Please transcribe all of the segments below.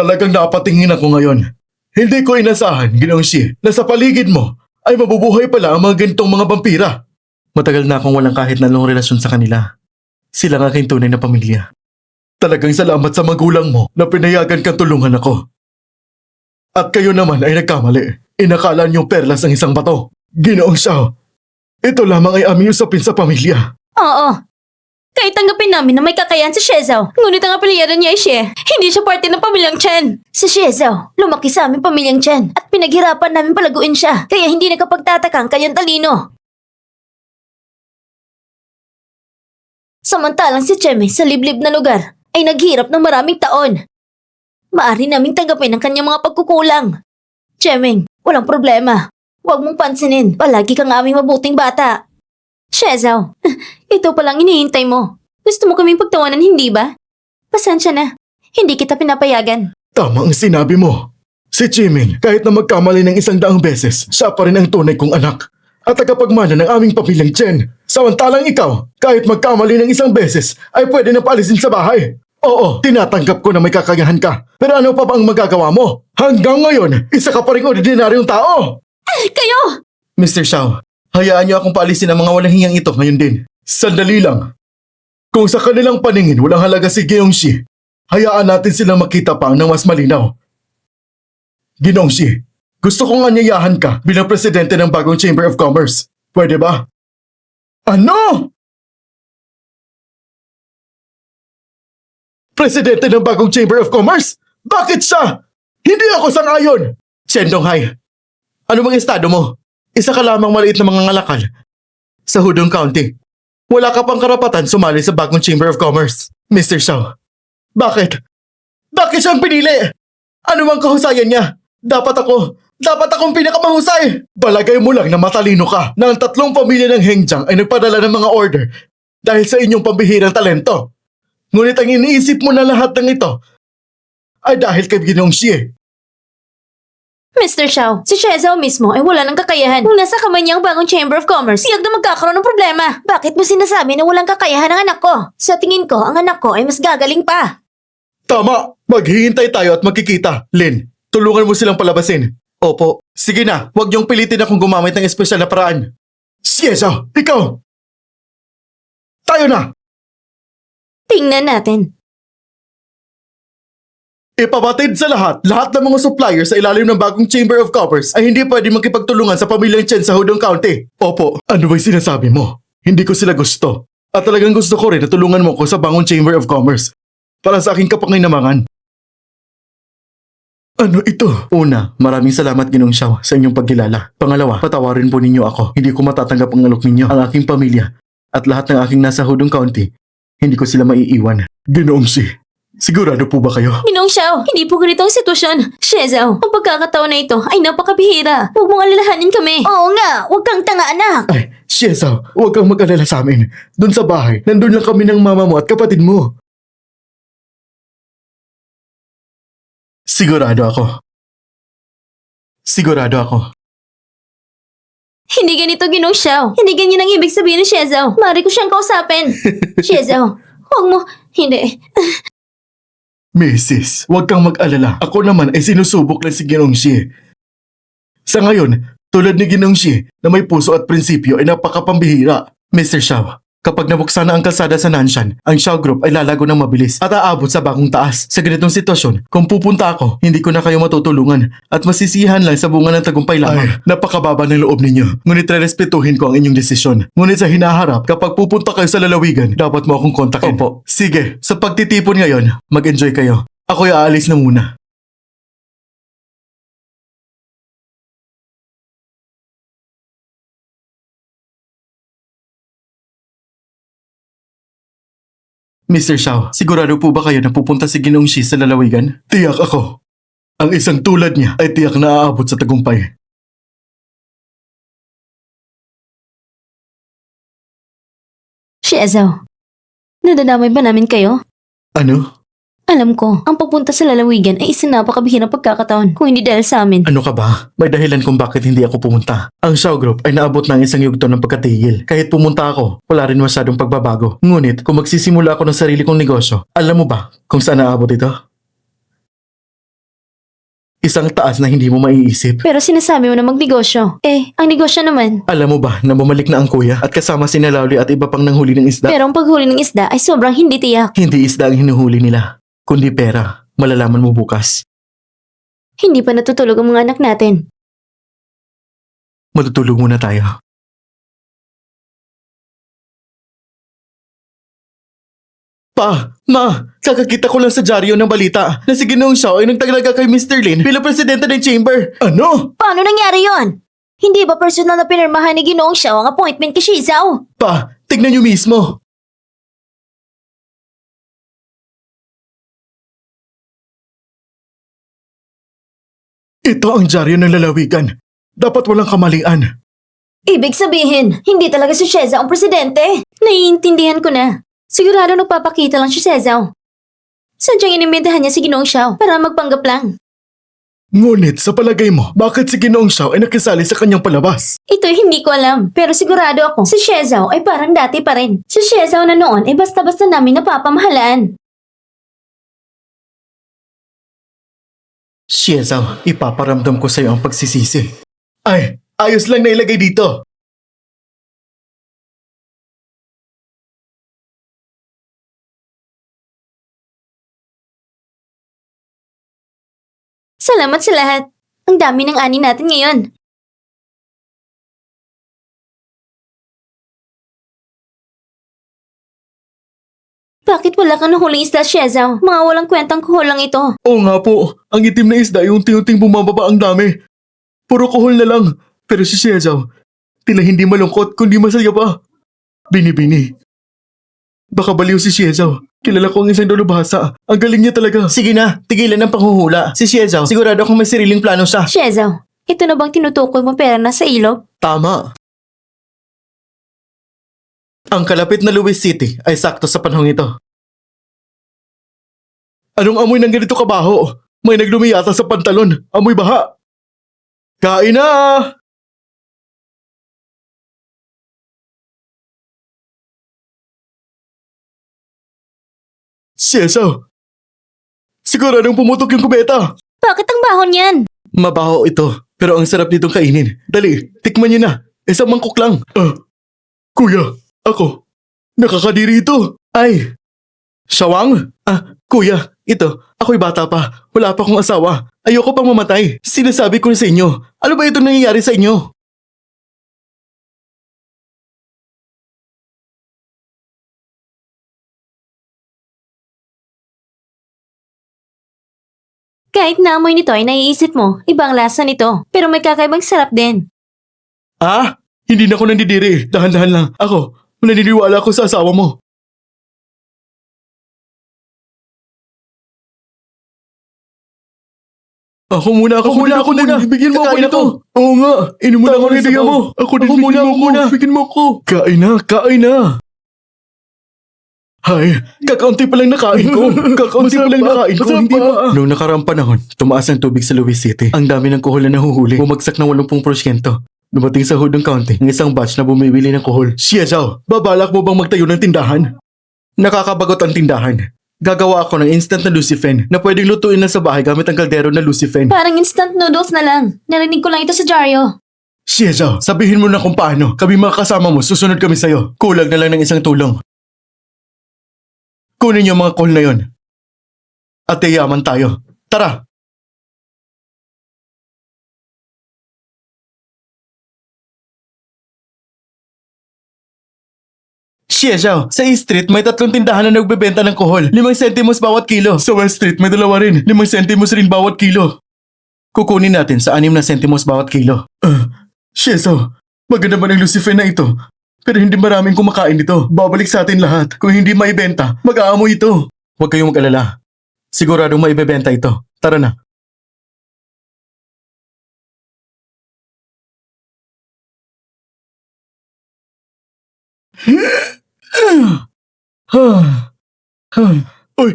Talagang napatingin ako ngayon. Hindi ko inasahan, Ginoong Shi, na sa paligid mo ay mabubuhay pala ang mga ganitong mga vampira. Matagal na akong walang kahit na anong relasyon sa kanila. Sila ang aking tunay na pamilya. Talagang salamat sa magulang mo na pinayagan kang tulungan ako. At kayo naman ay nagkamali. Inakala niyong perlas ang isang bato. Ginoong Xiao, ito lamang ay aming usapin sa pamilya. Oo. Kahit tanggapin namin na may kakayahan sa Shezhou, ngunit ang apelyido niya ay Xie. Hindi siya parte ng pamilyang Chen. Sa Shezhou, lumaki sa aming pamilyang Chen at pinaghirapan namin palaguin siya. Kaya hindi nakapagtataka ang kanyang talino. Samantalang si Cheme sa liblib na lugar ay naghirap ng maraming taon. Maari naming tanggapin ang kanyang mga pagkukulang. Chemeng, walang problema. Huwag mong pansinin. Palagi kang aming mabuting bata. Shezhou, ito palang hinihintay mo. Gusto mo kaming pagtawanan, hindi ba? Pasensya na. Hindi kita pinapayagan. Tama ang sinabi mo. Si Chiming, kahit na magkamali ng 100 beses, siya pa rin ang tunay kong anak. At tagapagmana ng aming pamilyang Chen. Samantalang ikaw, kahit magkamali ng 1 beses, ay pwede na paalisin sa bahay. Oo, tinatanggap ko na may kakayahan ka. Pero ano pa bang magagawa mo? Hanggang ngayon, isa ka pa rin ordinaryong tao. Kayo! Mr. Xiao, hayaan niyo akong paalisin ang mga walang hiyang ito ngayon din. Sandali lang. Kung sa kanilang paningin walang halaga si Ginoong Shi, hayaan natin silang makita pa ng mas malinaw. Ginoong Shi, gusto kong anyayahan ka bilang presidente ng bagong Chamber of Commerce. Pwede ba? Ano? Presidente ng bagong Chamber of Commerce? Bakit siya? Hindi ako sang-ayon! Chen Donghai, ano bang estado mo? Isa ka lamang maliit na mga ngalakal sa Hudong County. Wala ka pang karapatan sumali sa bagong Chamber of Commerce. Mr. Xiao, bakit? Bakit siyang pinili? Ano ang kahusayan niya? Dapat akong pinakamahusay. Balagay mo lang na matalino ka na ang 3 pamilya ng Hengjiang ay nagpadala ng mga order dahil sa inyong pambihirang talento. Ngunit ang iniisip mo na lahat ng ito ay dahil kay Ginoong Xie. Mr. Xiao, si Shezhou mismo ay wala ng kakayahan. Kung nasa kamay niya ang bagong Chamber of Commerce, siyag na magkakaroon ng problema. Bakit mo sinasabi na walang kakayahan ang anak ko? Sa tingin ko, ang anak ko ay mas gagaling pa. Tama! Maghihintay tayo at magkikita. Lin, tulungan mo silang palabasin. Opo. Sige na, huwag niyong pilitin akong gumamit ng espesyal na paraan. Sige, Xiao, ikaw! Tayo na! Tingnan natin. Ipabatid sa lahat ng mga suppliers sa ilalim ng bagong Chamber of Commerce ay hindi pwede makipagtulungan sa pamilyang Chen sa Hudong County. Opo, ano ba'y sinasabi mo? Hindi ko sila gusto. At talagang gusto ko rin na tulungan mo ko sa bagong Chamber of Commerce para sa aking kapanginamangan. Ano ito? Una, maraming salamat Ginoong Xiao sa inyong pagkilala. Pangalawa, patawarin po ninyo ako. Hindi ko matatanggap ang alok ninyo, ang aking pamilya, at lahat ng aking nasa Hudong County. Hindi ko sila maiiwan. Ginoong Xi, sigurado po ba kayo? Ginoong Xiao, hindi po ganito ang sitwasyon. Shezhou, ang pagkakataon na ito ay napakabihira. Huwag mong alalahanin kami. Oo nga, huwag kang tanga anak. Ay, Xiao, huwag kang mag-alala sa amin. Doon sa bahay, nandun lang kami ng mama mo at kapatid mo. Sigurado ako. Sigurado ako. Hindi ganito, Ginoong Xiao. Hindi ganyan ang ibig sabihin ni Shezhou. Maaari ko siyang kausapin. Shezhou, huwag mo. Hindi. Mrs., huwag kang mag-alala. Ako naman ay sinusubok lang si Ginoong Xie. Sa ngayon, tulad ni Ginoong Xie na may puso at prinsipyo ay napakapambihira. Mr. Xiao, kapag nabuksan na ang kalsada sa Nanshan, ang Xiao Group ay lalago ng mabilis at aabot sa bagong taas. Sa ganitong sitwasyon, kung pupunta ako, hindi ko na kayo matutulungan at masisihan lang sa bunga ng tagumpay lamang. Ay, napakababa ng loob ninyo. Ngunit rerespetuhin ko ang inyong desisyon. Ngunit sa hinaharap, kapag pupunta kayo sa lalawigan, dapat mo akong kontakin. Opo. Sige, sa pagtitipon ngayon, mag-enjoy kayo. Ako'y aalis na muna. Mr. Xiao, sigurado po ba kayo na pupunta si Ginoong Xi sa lalawigan? Tiyak ako. Ang isang tulad niya ay tiyak na aabot sa tagumpay. Shezhou, nadadamay ba namin kayo? Ano? Alam ko, ang pagpunta sa lalawigan ay isang napakabihirang pagkakataon kung hindi dahil sa amin. Ano ka ba? May dahilan kung bakit hindi ako pumunta. Ang Xiao Group ay naabot ng isang yugto ng pagkatigil. Kahit pumunta ako, wala rin masyadong pagbabago. Ngunit kung magsisimula ako ng sarili kong negosyo, alam mo ba kung saan naabot ito? Isang taas na hindi mo maiisip. Pero sinasabi mo na magnegosyo. Ang negosyo naman. Alam mo ba na bumalik na ang kuya at kasama si Lowly at iba pang nanghuli ng isda? Pero ang paghuli ng isda ay sobrang hindi tiyak. Hindi isda ang hinuhuli nila, kundi pera. Malalaman mo bukas. Hindi pa natutulog ang mga anak natin. Matutulog muna tayo. Pa, ma, kakakita ko lang sa dyaryo ng balita na si Ginoong Xiao ay nagtaglaga kay Mr. Lin bilang presidente ng chamber. Ano? Paano nangyari yon? Hindi ba personal na pinirmahan ni Ginoong Xiao ang appointment kay Shizao? Pa, tignan niyo mismo. Ito ang dyaryo ng lalawigan. Dapat walang kamalian. Ibig sabihin, hindi talaga si Shizao ang presidente. Naiintindihan ko na. Sigurado nagpapakita lang si Shizao. Sadyang inimbentahan niya si Ginoong Xiao para magpanggap lang. Ngunit sa palagay mo, bakit si Ginoong Xiao ay nakisali sa kanyang palabas? Ito'y hindi ko alam, pero sigurado ako si Shizao ay parang dati pa rin. Si Shizao na noon ay basta-basta namin napapamahalaan. Xiezao, ipaparamdam ko sa'yo ang pagsisisi. Ay, ayos lang na ilagay dito. Salamat sa lahat. Ang dami ng ani natin ngayon. Bakit wala kang nahuling isda, Shizao? Mga walang kwentang kuhol lang ito. Oo nga po, ang itim na isda yung unti-unting bumababa ang dami. Puro kuhol na lang. Pero si Xiezao, tila hindi malungkot kundi masaya pa. Bini-bini. Baka baliw si Xiezao. Kilala ko ang isang dalubhasa. Ang galing niya talaga. Sige na, tigilan ang panghuhula. Si Xiezao, sigurado akong may sariling plano siya. Shizao, ito na bang tinutukoy mo pera na sa ilog? Tama. Ang kalapit na Luis City ay sakto sa panahong ito. Anong amoy ng ganito kabaho? May naglumi yata sa pantalon. Amoy baha. Kain na! Xiezao! Siguradong pumutok yung kubeta. Bakit ang bahon yan? Mabaho ito, pero ang sarap nitong kainin. Dali, tikman niyo na. Isang mangkok lang. Kuya, ako. Nakakadiri ito. Ay, Shawang? Kuya, ito. Ako'y bata pa. Wala pa akong asawa. Ayoko pang mamatay. Sinasabi ko na sa inyo. Ano ba ito nangyayari sa inyo? Kahit naamoy nito ay naiisip mo, ibang lasa nito. Pero may kakaibang sarap din. Hindi na ako nandidiri. Dahan-dahan lang. Ako, naniniwala ako sa asawa mo. Ako muna. Bigyan mo ako nito. Oo nga, inom mo na ako ng mo. Ako bigyan mo ako. Bigyan mo ako. Kain na. Hay, kakaunti pa lang nakain ko. Hindi ba? Noong nakaraang panahon, tumaas ang tubig sa Luis City. Ang dami ng kuhol na nahuhuli. Bumagsak ng 80%. Dumating sa Hudong County ng isang batch na bumibili ng kuhol. Xiezao, babalak mo bang magtayo ng tindahan? Nakakabagot ang tindahan. Gagawa ako ng instant na lucifen na pwedeng lutuin na sa bahay gamit ang kaldero na lucifen. Parang instant noodles na lang. Narinig ko lang ito sa dyaryo. Xiezao, sabihin mo na kung paano. Kami mga kasama mo, susunod kami sa'yo. Kulang na lang ng isang tulong. Kunin yung mga kuhol na yon. At yayaman tayo. Tara! Xiezao, sa East Street may 3 tindahan na nagbebenta ng kuhol. 5 sentimos bawat kilo. Sa West Street may 2 rin. 5 sentimos rin bawat kilo. Kukunin natin sa 6 na sentimos bawat kilo. Xiezao, maganda ba ng lucifer na ito? Pero hindi maraming kumakain nito. Babalik sa atin lahat. Kung hindi maibenta, mag-aamoy ito. Huwag kayong mag-alala. Siguradong maibebenta ito. Tara na. Uy!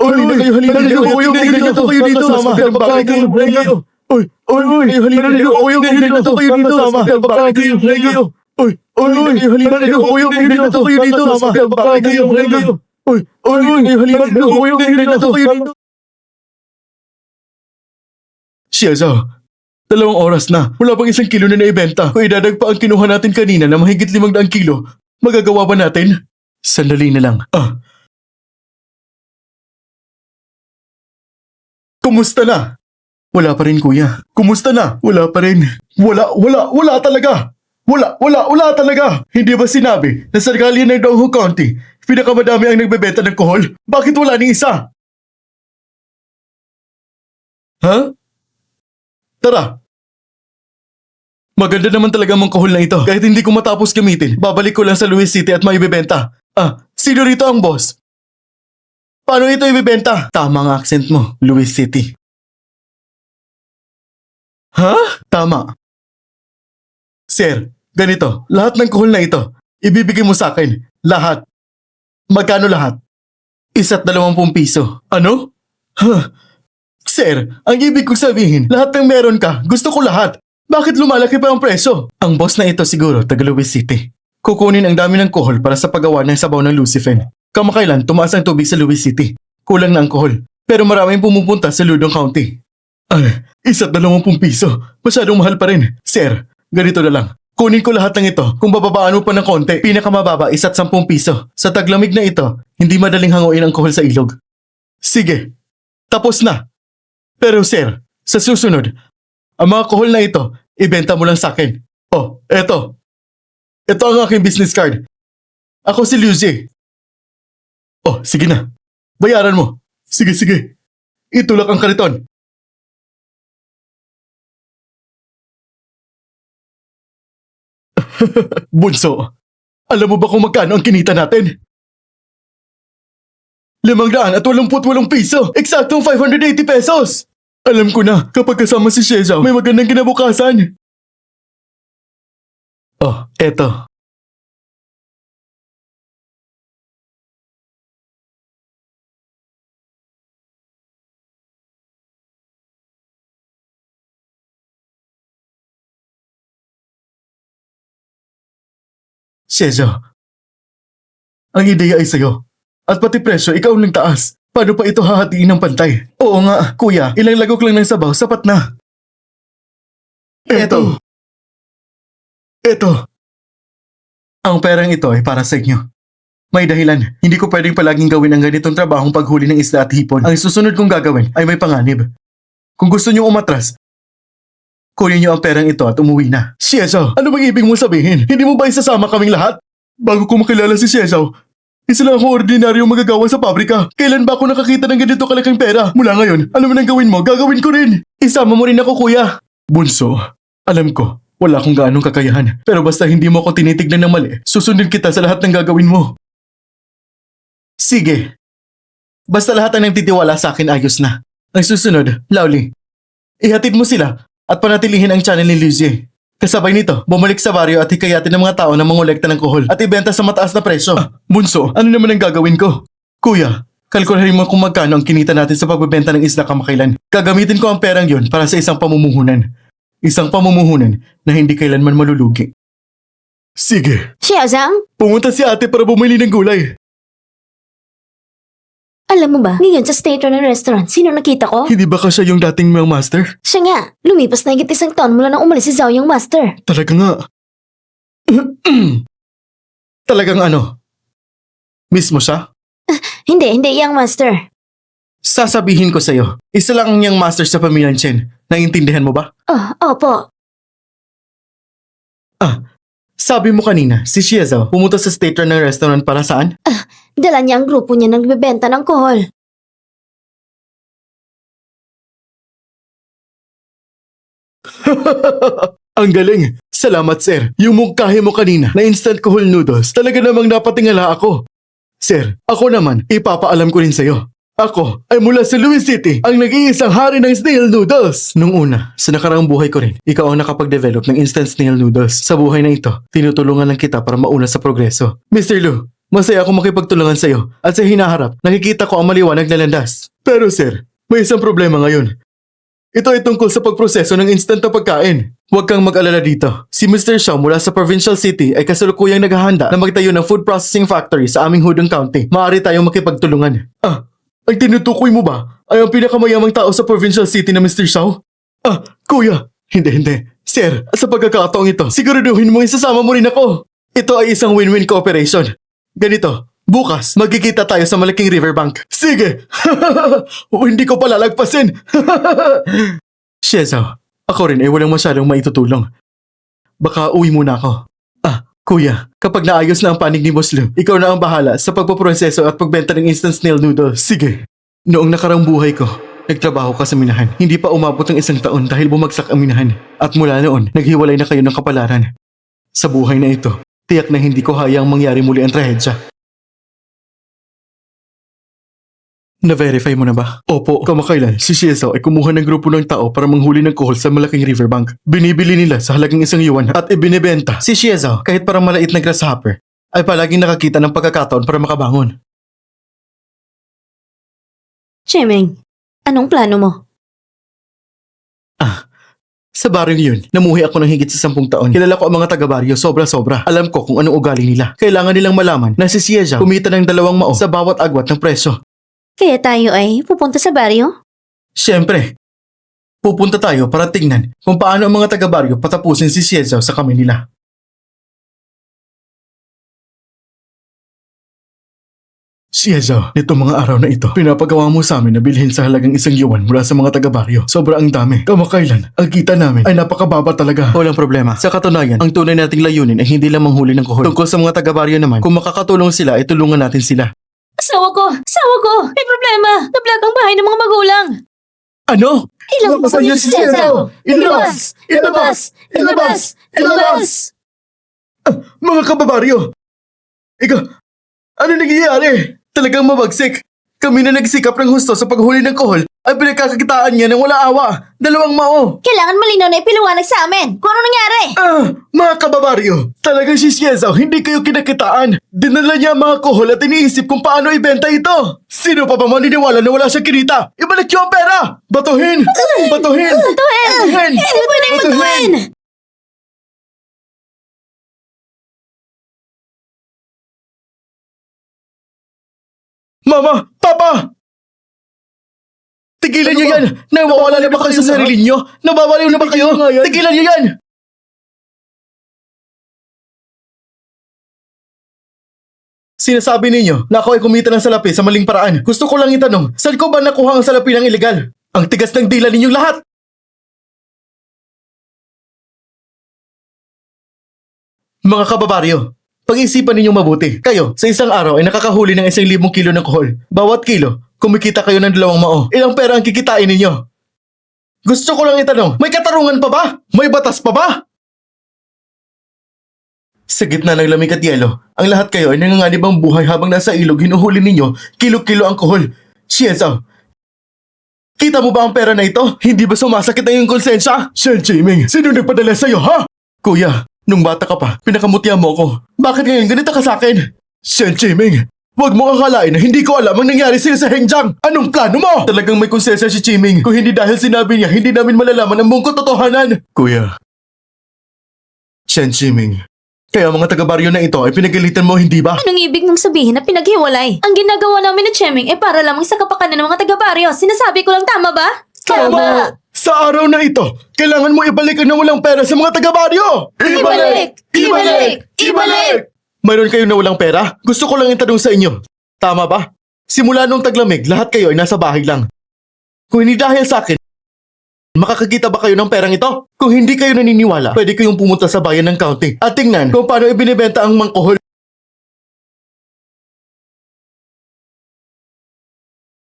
Halina kayo dito. Kayo dito. Sama. Bakit kayo? Uy! Halina kayo dito. Kayo dito. Sama. Bakit kayo? Uy, halina kayo, kuya, halina kayo dito. Bakit kayo, halina kayo. Uy, halina kayo, kuya, halina kayo dito. Xiaozao, 2 oras na. Wala pang 1 kilo na naibenta. Kung idadagpa ang kinuha natin kanina na mahigit 500 kilo, magagawa ba natin? Sandali na lang. Kumusta na? Wala pa rin, kuya. Kumusta na? Wala pa rin. Wala talaga. Wala talaga. Hindi ba sinabi na sa Galian ng Donghu County, pinakamadami ang nagbebenta ng kohol? Bakit wala ni isa? Ha? Tara. Maganda naman talaga ang kohol na ito. Kahit hindi ko matapos gamitin, babalik ko lang sa Louis City at maibebenta. Sino rito ang boss? Paano ito ibebenta? Tama ang accent mo, Louis City. Ha? Tama. Sir, ganito. Lahat ng kohol na ito, ibibigay mo sa akin. Lahat. Magkano lahat? 1 at 20 piso. Ano? Sir, ang ibig kong sabihin, lahat ng meron ka, gusto ko lahat. Bakit lumalaki pa ang presyo? Ang boss na ito siguro, taga Louis City. Kukunin ang dami ng kohol para sa paggawa ng sabaw ng Lucifen. Kamakailan, tumaas ang tubig sa Louis City. Kulang na ang kohol. Pero maraming pumupunta sa Ludong County. 1 at 20 piso. Masyadong mahal pa rin. Sir, ganito na lang. Kunin ko lahat ng ito. Kung bababaan mo pa ng konti, pinakamababa 1 at 10 piso. Sa taglamig na ito, hindi madaling hanguin ang kohol sa ilog. Sige, tapos na. Pero sir, sa susunod, ang mga kohol na ito, ibenta mo lang sa akin. Eto. Ito ang aking business card. Ako si Liu Zi. Sige na. Bayaran mo. Sige. Itulak ang kariton. Bunso, alam mo ba kung magkano ang kinita natin? 588 piso! Eksaktong 580 pesos! Alam ko na, kapag kasama si Xiaozao, may magandang kinabukasan. Eto. Xiaozao, ang ideya ay sa'yo. At pati presyo, ikaw ang nagtaas. Paano pa ito hahatiin ng pantay? Oo nga, kuya, ilang lagok lang ng sabaw, sapat na. Eto. Ang perang ito ay para sa inyo. May dahilan, hindi ko pwedeng palaging gawin ang ganitong trabahong paghuli ng isda at hipon. Ang susunod kong gagawin ay may panganib. Kung gusto niyo umatras, kunin niyo ang perang ito at umuwi na. Xiaozao, ano bang ibig mo sabihin? Hindi mo ba isasama kaming lahat? Bago ko makilala si Xiaozao, isa lang akong ordinaryong magagawa sa pabrika. Kailan ba ako nakakita ng ganito kalaking pera? Mula ngayon, ano man ang gawin mo, gagawin ko rin. Isama mo rin ako, kuya. Bunso, alam ko, wala akong gaanong kakayahan. Pero basta hindi mo ako tinitignan ng mali, susundin kita sa lahat ng gagawin mo. Sige. Basta lahat ang nagtitiwala sa akin ayos na. Ang susunod, Lowly, ihatid mo sila at panatilihin ang channel ni Liu Zi. Kasabay nito, bumalik sa baryo at hikayatin ng mga tao na mangolekta ng kohol at ibenta sa mataas na presyo. Bunso, ano naman ang gagawin ko? Kuya, kalkulahin mo kung magkano ang kinita natin sa pagbebenta ng isda kamakailan. Gagamitin ko ang perang yon para sa isang pamumuhunan. Isang pamumuhunan na hindi kailanman malulugi. Sige, Xiaozang, pumunta si ate para bumili ng gulay. alam mo ba, ngayon sa state ng restaurant, sino nakita ko? Hindi ba siya yung dating mga master? Siya nga, lumipas na higit 1 taon mula nang umalis si Zhao yung master. Talaga nga. Talagang ano? Mismo siya? Hindi yung master. Sasabihin ko sa'yo, isa lang ang niyang master sa pamilyang Chen. Naiintindihan mo ba? Opo. Sabi mo kanina, si Xiaozao pumunta sa state run ng restaurant para saan? Dala niya ang grupo niya nagbebenta ng kohol. Ang galing! Salamat, sir. Yung mungkahi mo kanina na instant kohol noodles, talaga namang napatingala ako. Sir, ako naman, ipapaalam ko rin sa'yo. Ako ay mula sa Louis City, ang nag-iisang hari ng snail noodles. Nung una, sa nakaraang buhay ko rin, ikaw ang nakapag-develop ng instant snail noodles. Sa buhay na ito, tinutulungan lang kita para mauna sa progreso. Mr. Lu, masaya akong makipagtulungan sa'yo at sa hinaharap, nakikita ko ang maliwanag na landas. Pero sir, may isang problema ngayon. Ito ay tungkol sa pagproseso ng instant na pagkain. Huwag kang mag-alala dito. Si Mr. Shaw mula sa Provincial City ay kasalukuyang naghahanda na magtayo ng food processing factory sa aming Hudong County. Maaari tayong makipagtulungan. Ang tinutukoy mo ba ay ang pinakamayamang tao sa Provincial City na Mr. Shaw? Kuya. Hindi. Sir, sa pagkakataong ito, siguraduhin mo isasama mo rin ako. Ito ay isang win-win cooperation. Ganito, bukas magkikita tayo sa malaking riverbank. Sige! Hindi ko palalagpasin. Shiezo, ako rin ay walang masyadong maitutulong. Baka uwi muna ako. Kuya, kapag naayos na ang panig ni Boss Lou, ikaw na ang bahala sa pagpoproseso at pagbenta ng instant snail noodles. Sige. Noong nakarang buhay ko, nagtrabaho ka sa minahan. Hindi pa umabot ng 1 taon dahil bumagsak ang minahan. At mula noon, naghiwalay na kayo ng kapalaran. Sa buhay na ito, tiyak na hindi ko hayang mangyari muli ang trahedya. Na-verify mo na ba? Opo, kamakailan si Shiezo ay kumuha ng grupo ng tao para manghuli ng kuhol sa malaking riverbank. Binibili nila sa halagang 1 yuan at ibinebenta. Si Shiezo, kahit parang malait na grasshopper, ay palaging nakakita ng pagkakataon para makabangon. Chemeng, anong plano mo? Sa baryong yun, namuhi ako ng higit sa 10 taon. Kilala ko ang mga taga-baryo sobra-sobra. Alam ko kung anong ugali nila. Kailangan nilang malaman na si Shiezo kumita ng 2 mao sa bawat agwat ng presyo. Kaya tayo ay pupunta sa baryo? Siyempre, pupunta tayo para tingnan kung paano ang mga taga-baryo patapusin si Shiezo sa kamay nila. Shiezo, nitong mga araw na ito, pinapagawa mo sa amin na bilhin sa halagang 1 yuan mula sa mga taga-baryo. Sobrang dami. Kamakailan, ang kita namin ay napakababa talaga. Walang problema. Sa katunayan, ang tunay nating layunin ay hindi lang manghuli ng kuhol. Tungkol sa mga taga-baryo naman, kung makakatulong sila, ay tulungan natin sila. Asawa ko! May problema! Nablag ang bahay ng mga magulang! Ano? Ilabas niyo si Shiezo! Ilabas! Mga kababaryo! Ano nangyayari? Talagang mabagsik. Kami na nagsikap ng husto sa paghuli ng kuhol ay pinagkakakitaan niya ng wala awa. 2 mao. Kailangan malinaw na ipiliwanag sa amin kung ano nangyari! Mga kababaryo, talagang si Shiezo hindi kayo kinakitaan. Dinala niya ang mga kuhol at iniisip kung paano ibenta ito. Sino pa ba maniniwala na wala siya kinita? Ibalik niyo ang pera! Batuhin! Batuhin! Hindi pwedeng batuhin! Mama! Papa! Tigilan niyo yan! Nawawala na ba kayo sa sarili niyo? Nababaliw na ba kayo? Tigilan niyo yan! Sinasabi ninyo na ako ay kumita ng salapi sa maling paraan. Gusto ko lang itanong, saan ko ba nakuha ang salapi ng ilegal? Ang tigas ng dila ninyong lahat! Mga kababaryo, pag-isipan ninyong mabuti. Kayo, sa isang araw ay nakakahuli ng 1,000 kilo ng kuhol. Bawat kilo, kumikita kayo ng 2 mao. Ilang pera ang kikitain ninyo? Gusto ko lang itanong, may katarungan pa ba? May batas pa ba? Sa gitna ng lamig at yelo, ang lahat kayo ay nanganganib ang buhay habang nasa ilog hinuhuli ninyo, kilo-kilo ang kuhol. Shiezo, kita mo ba ang pera na ito? Hindi ba sumasakit na yung konsensya? Shen Jiming, sino nagpadala sa'yo, ha? Kuya, nung bata ka pa, pinakamutya mo ako. Bakit ngayon ganito ka sa akin? Shen Jiming, huwag mo akalain na hindi ko alam ang nangyari sa'yo sa Hengjang. Anong plano mo? Talagang may konsensya si Jiming. Kung hindi dahil sinabi niya, hindi namin malalaman ang buong katotohanan. Kuya, Shen Jiming, kaya mga taga-baryo na ito ay pinagalitan mo, hindi ba? Anong ibig mong sabihin na pinaghiwalay? Ang ginagawa namin ni Chemeng ay para lamang sa kapakanan ng mga taga-baryo. Sinasabi ko lang, tama ba? Tama! Sa araw na ito, kailangan mo ibalik ang nawalang pera sa mga taga-baryo! Ibalik! Mayroon kayong nawalang pera? Gusto ko lang itanong sa inyo. Tama ba? Simula nung taglamig, lahat kayo ay nasa bahay lang. Kung hindi dahil sa akin, makakakita ba kayo ng perang ito? Kung hindi kayo naniniwala, pwede kayong pumunta sa bayan ng county at tingnan kung paano ibinibenta ang mangkuhol.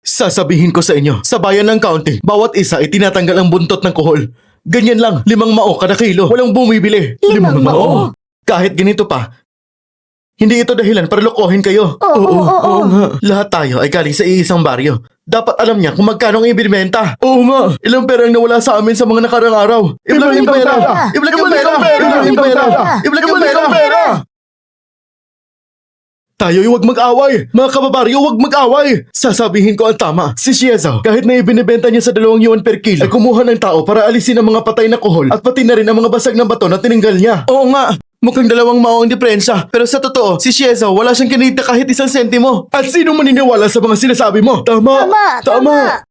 Sasabihin ko sa inyo, sa bayan ng county, bawat isa ay tinatanggal ang buntot ng kuhol. Ganyan lang, 5 mao kada kilo. Walang bumibili. 5 mao? Kahit ganito pa, hindi ito dahilan para lokohin kayo. Oo nga. Lahat tayo ay galing sa iisang baryo. Dapat alam niya kung magkano ang ibinibenta. Oo nga. Ilang pera ang nawala sa amin sa mga nakarang araw. Ibalik yung pera! Ibalik yung pera! Ibalik yung pera! Ibalik yung pera! Tayo'y huwag mag-away! Mga kababaryo, huwag mag-away! Sasabihin ko ang tama. Si Shiezo, kahit na ibinibenta niya sa 2 yuan per kilo, ay kumuha ng tao para alisin ang mga patay na kohol at pati na rin ang mga basag na bato na tinanggal niya. Oo nga, mukhang dalawang maong diferensya. Pero sa totoo, si Shiezo wala siyang kinita kahit 1 sentimo. At sino maniniwala sa mga sinasabi mo? Tama! Tama!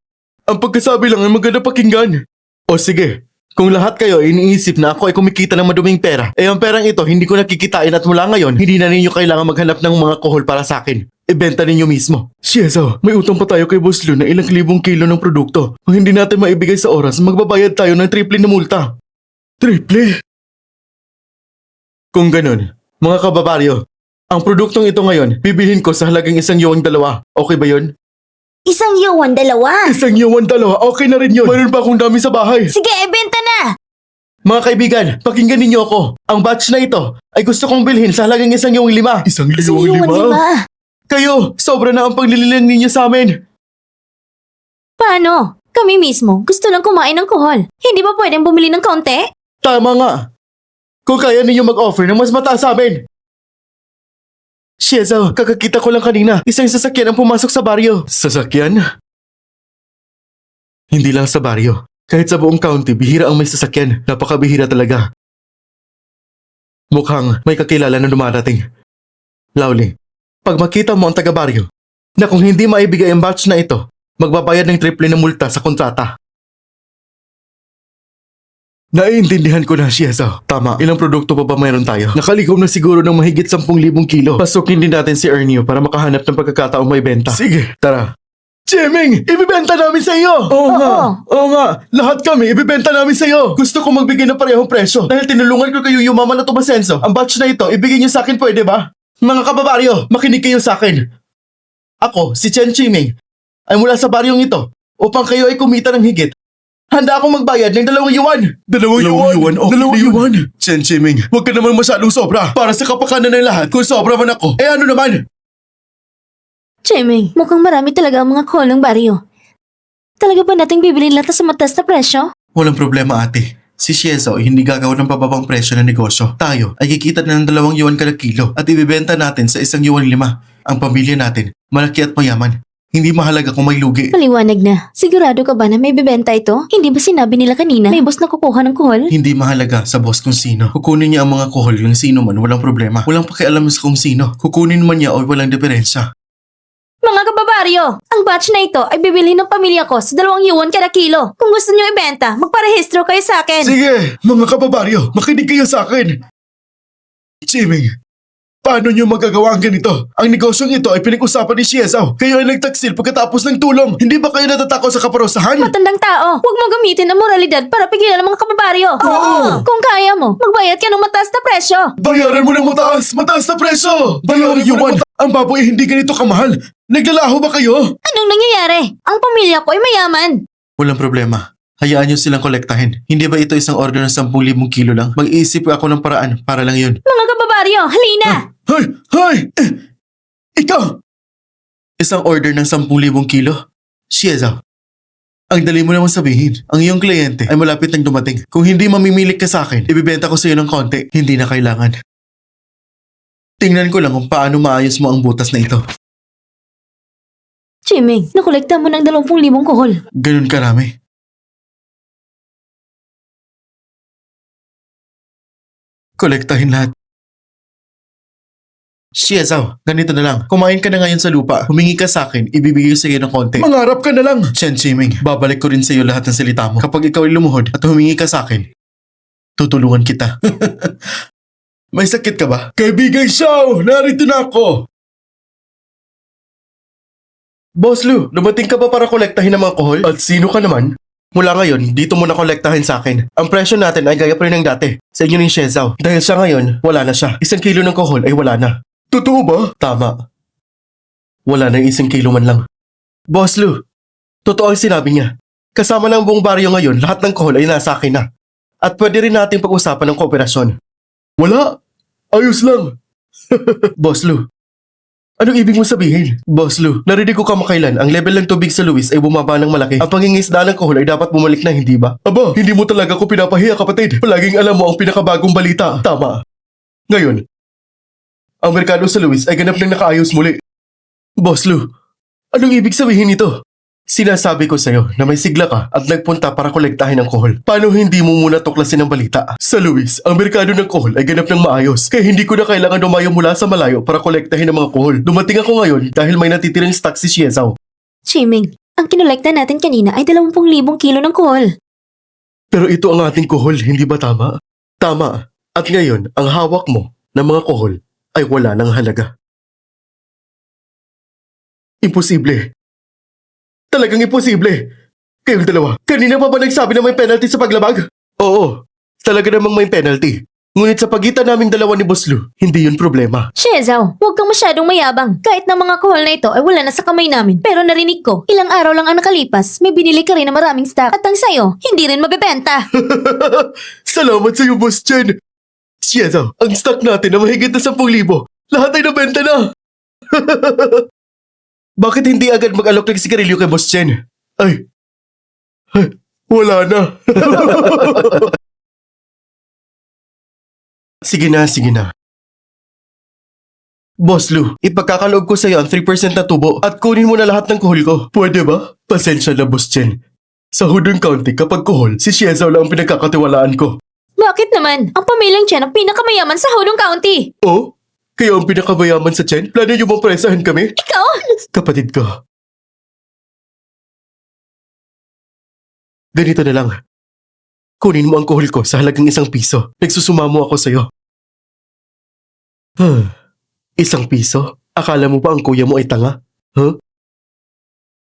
Ang pagkasabi lang ay maganda pakinggan. O sige, kung lahat kayo ay iniisip na ako ay kumikita ng maduming pera, ang perang ito hindi ko nakikitain at mula ngayon, hindi na ninyo kailangan maghanap ng mga kohol para sa akin. Ibenta ninyo mismo. Shiezo, may utang pa tayo kay Boss Lu na ilang libong kilo ng produkto. Kung hindi natin maibigay sa oras, magbabayad tayo ng triple na multa. Triple? Kung ganun, mga kababaryo, ang produktong ito ngayon, bibilhin ko sa halagang 1 yuan 2. Okay ba yun? 1 yuan 2. 1 yuan 2, okay na rin yun. Mayroon pa akong dami sa bahay. Sige, ibenta na! Mga kaibigan, pakinggan ninyo ako. Ang batch na ito ay gusto kong bilhin sa halagang 1 yuan 5. 1 1 yuan 5. Kayo, sobra na ang paglililang ninyo sa amin. Paano? Kami mismo, gusto lang kumain ng kohol. Hindi ba pwedeng bumili ng kaunti? Tama nga. Kung kaya ninyo mag-offer ng mas mataas sa amin. Shiezo, kakakita ko lang kanina. Isang sasakyan ang pumasok sa baryo. Sasakyan? Hindi lang sa baryo. Kahit sa buong county, bihira ang may sasakyan. Napakabihira talaga. Mukhang may kakilala na dumarating. Lowly, pag makita mo ang taga-baryo, na kung hindi maibigay ang batch na ito, magbabayad ng triple na multa sa kontrata. Naiintindihan ko na, Shiezo. Tama, ilang produkto pa ba mayroon tayo? Nakaligaw na siguro ng mahigit 10,000 kilo. Pasukin din natin si Ernio para makahanap ng pagkakataong may benta. Sige, tara. Jiming, ibibenta namin sa iyo! Oo nga, lahat kami ibibenta namin sa iyo. Gusto ko magbigay ng parehong presyo dahil tinulungan ko kayo yumaman at umasenso. Ang batch na ito, ibigay niyo sa akin, pwede ba? Mga kababaryo, makinig kayo sa akin. Ako, si Chen Jiming, ay mula sa baryong ito upang kayo ay kumita ng higit. Handa akong magbayad ng 2 yuan. 2 yuan? Okay 2 yuan. Chen Jiming, huwag ka naman masyadong sobra. Para sa kapakanan ng lahat, kung sobra man ako, ano naman? Chemeng, mukhang marami talaga ang mga kohol ng baryo. Talaga ba nating bibilin lahat sa mataas na presyo? Walang problema, ate. Si Shiezo ay hindi gagawa ng pababang presyo ng negosyo. Tayo ay kikita na ng 2 yuan kada kilo at ibibenta natin sa 1 yuan 5. Ang pamilya natin, malaki at mayaman. Hindi mahalaga kung may lugi. Maliwanag na. Sigurado ka ba na may bibenta ito? Hindi ba sinabi nila kanina may boss na kukuha ng kohol? Hindi mahalaga sa boss kung sino. Kukunin niya ang mga kohol ng sino man, walang problema. Walang pakialam sa kung sino. Kukunin man niya o walang diferensya. Mga kababaryo, ang batch na ito ay bibili ng pamilya ko sa 2 yuan kada kilo. Kung gusto niyo ibenta, magparehistro kayo sa akin. Sige, mga kababaryo, makinig kayo sa akin. Jiming, paano niyo magagawa ang ganito? Ang negosyong ito ay pinag-usapan ni Shiezo. Kayo ay nagtaksil pagkatapos ng tulong. Hindi ba kayo natatakot sa kaparusahan? Matandang tao, huwag mo gamitin ang moralidad para pigilan ang mga kababaryo. Oo. Kung kaya mo, magbayad ka ng mataas na presyo. Bayaran mo ng mataas na presyo! 2 yuan! Ang baboy ay hindi ganito kamahal. Naglalaho ba kayo? Anong nangyayari? Ang pamilya ko ay mayaman. Walang problema. Hayaan niyo silang kolektahin. Hindi ba ito isang order ng 10,000 kilo lang? Mag-iisip ako ng paraan para lang yun. Mga kababaryo, halina! Hoy! Ikaw! Isang order ng 10,000 kilo? Shiezo, ang dali mo naman sabihin. Ang iyong kliyente ay malapit nang dumating. Kung hindi mamimilik ka sa akin, ibibenta ko sa iyo ng konti. Hindi na kailangan. Tingnan ko lang kung paano maayos mo ang butas na ito. Chiming, nakolekta mo ng 20,000 kohol. Ganun karami. Kolektahin lahat. Shiezo, ganito na lang. Kumain ka na ngayon sa lupa. Humingi ka sa akin, ibibigay ko sa iyo ng konti. Mangarap ka na lang. Chen Jiming, babalik ko rin sa iyo lahat ng salita mo. Kapag ikaw ay lumuhod at humingi ka sa akin, tutulungan kita. May sakit ka ba? Kaibigan Xiao, narito na ako. Boss Lu, dumating ka ba para kolektahin ang mga kohol? At sino ka naman? Mula ngayon, dito mo na kolektahin sa akin. Ang presyo natin ay gaya pa rin ng dati. Sa inyo ni Shiezo. Dahil siya ngayon, wala na siya. 1 kilo ng kohol ay wala na. Totoo ba? Tama. Wala na 1 kilo man lang. Boss Lu, totoo ang sinabi niya. Kasama ng buong baryo ngayon, lahat ng kohol ay nasa akin na. At pwede rin natin pag-usapan ng kooperasyon. Wala. Ayos lang. Boss Lu, anong ibig mo sabihin? Boss Lu, narinig ko kamakailan ang level ng tubig sa Luis ay bumaba ng malaki. Ang pangingisda ng kohol ay dapat bumalik na, hindi ba? Aba, hindi mo talaga ko pinapahiya, kapatid. Palaging alam mo ang pinakabagong balita. Tama. Ngayon, ang merkado sa Luis ay ganap nang nakaayos muli. Boss Lou, anong ibig sabihin nito? Sinasabi ko sa'yo na may sigla ka at nagpunta para kolektahin ang kohol. Paano hindi mo muna tuklasin ang balita? Sa Luis, ang merkado ng kohol ay ganap ng maayos, kaya hindi ko na kailangan dumayo mula sa malayo para kolektahin ang mga kohol. Dumating ako ngayon dahil may natitirang stock si Xiezao. Chiming, ang kinolekta natin kanina ay 20,000 kilo ng kohol. Pero ito ang ating kohol, hindi ba tama? Tama. At ngayon, ang hawak mo ng mga kohol ay wala ng halaga. Imposible. Talagang imposible. Kayong dalawa, kanina pa ba nagsabi na may penalty sa paglabag? Oo, talaga namang may penalty. Ngunit sa pagitan naming dalawa ni Boss Lou, hindi yun problema. Xiezao, huwag kang masyadong mayabang. Kahit na mga kohol na ito ay wala na sa kamay namin. Pero narinig ko, ilang araw lang ang nakalipas, may binili ka rin na maraming stock. At ang sayo, hindi rin mabebenta. Salamat sa iyo, Boss Chen. Xiezao, ang stock natin na mahigit na 10,000. Lahat ay nabenta na. Bakit hindi agad mag-alok ng sigarilyo kay Boss Chen? Ay, wala na. Sige na. Boss Lou, ipagkakaloob ko sa iyo ang 3% na tubo at kunin mo na lahat ng kuhol ko. Pwede ba? Pasensya na, Boss Chen. Sa Hudong County, kapag kuhol, si Xiezao lang ang pinagkakatiwalaan ko. Bakit naman? Ang pamilyang Chen ang pinakamayaman sa Hudong County. Oh? Kaya ang pinakamayaman sa Chen? Plano niyo bang presahan kami? Ikaw? Kapatid ko. Ganito na lang. Kunin mo ang kuhol ko sa halagang 1 piso. Nagsusumamo ako sa'yo. 1 piso? Akala mo ba ang kuya mo ay tanga? Huh?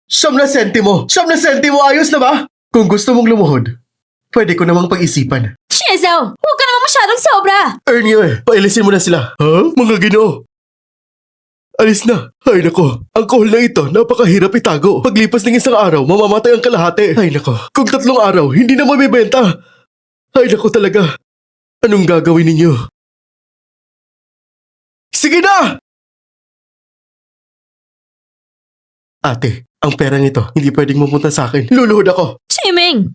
9 sentimo! 9 sentimo! Ayos na ba? Kung gusto mong lumuhod, pwede ko namang pag-isipan. Xiezao, huwag ka naman masyadong sobra. Ernie, pailisin mo na sila. Ha? Mga ginoo! Alis na. Ay nako, ang kohol na ito napakahirap itago. Paglipas ng 1 araw, mamamatay ang kalahati. Ay nako, kung 3 araw, hindi na mabibenta. Ay nako talaga. Anong gagawin ninyo? Sige na! Ate, ang pera nito, hindi pwedeng mapunta sa akin. Luluhod ako. Chiming!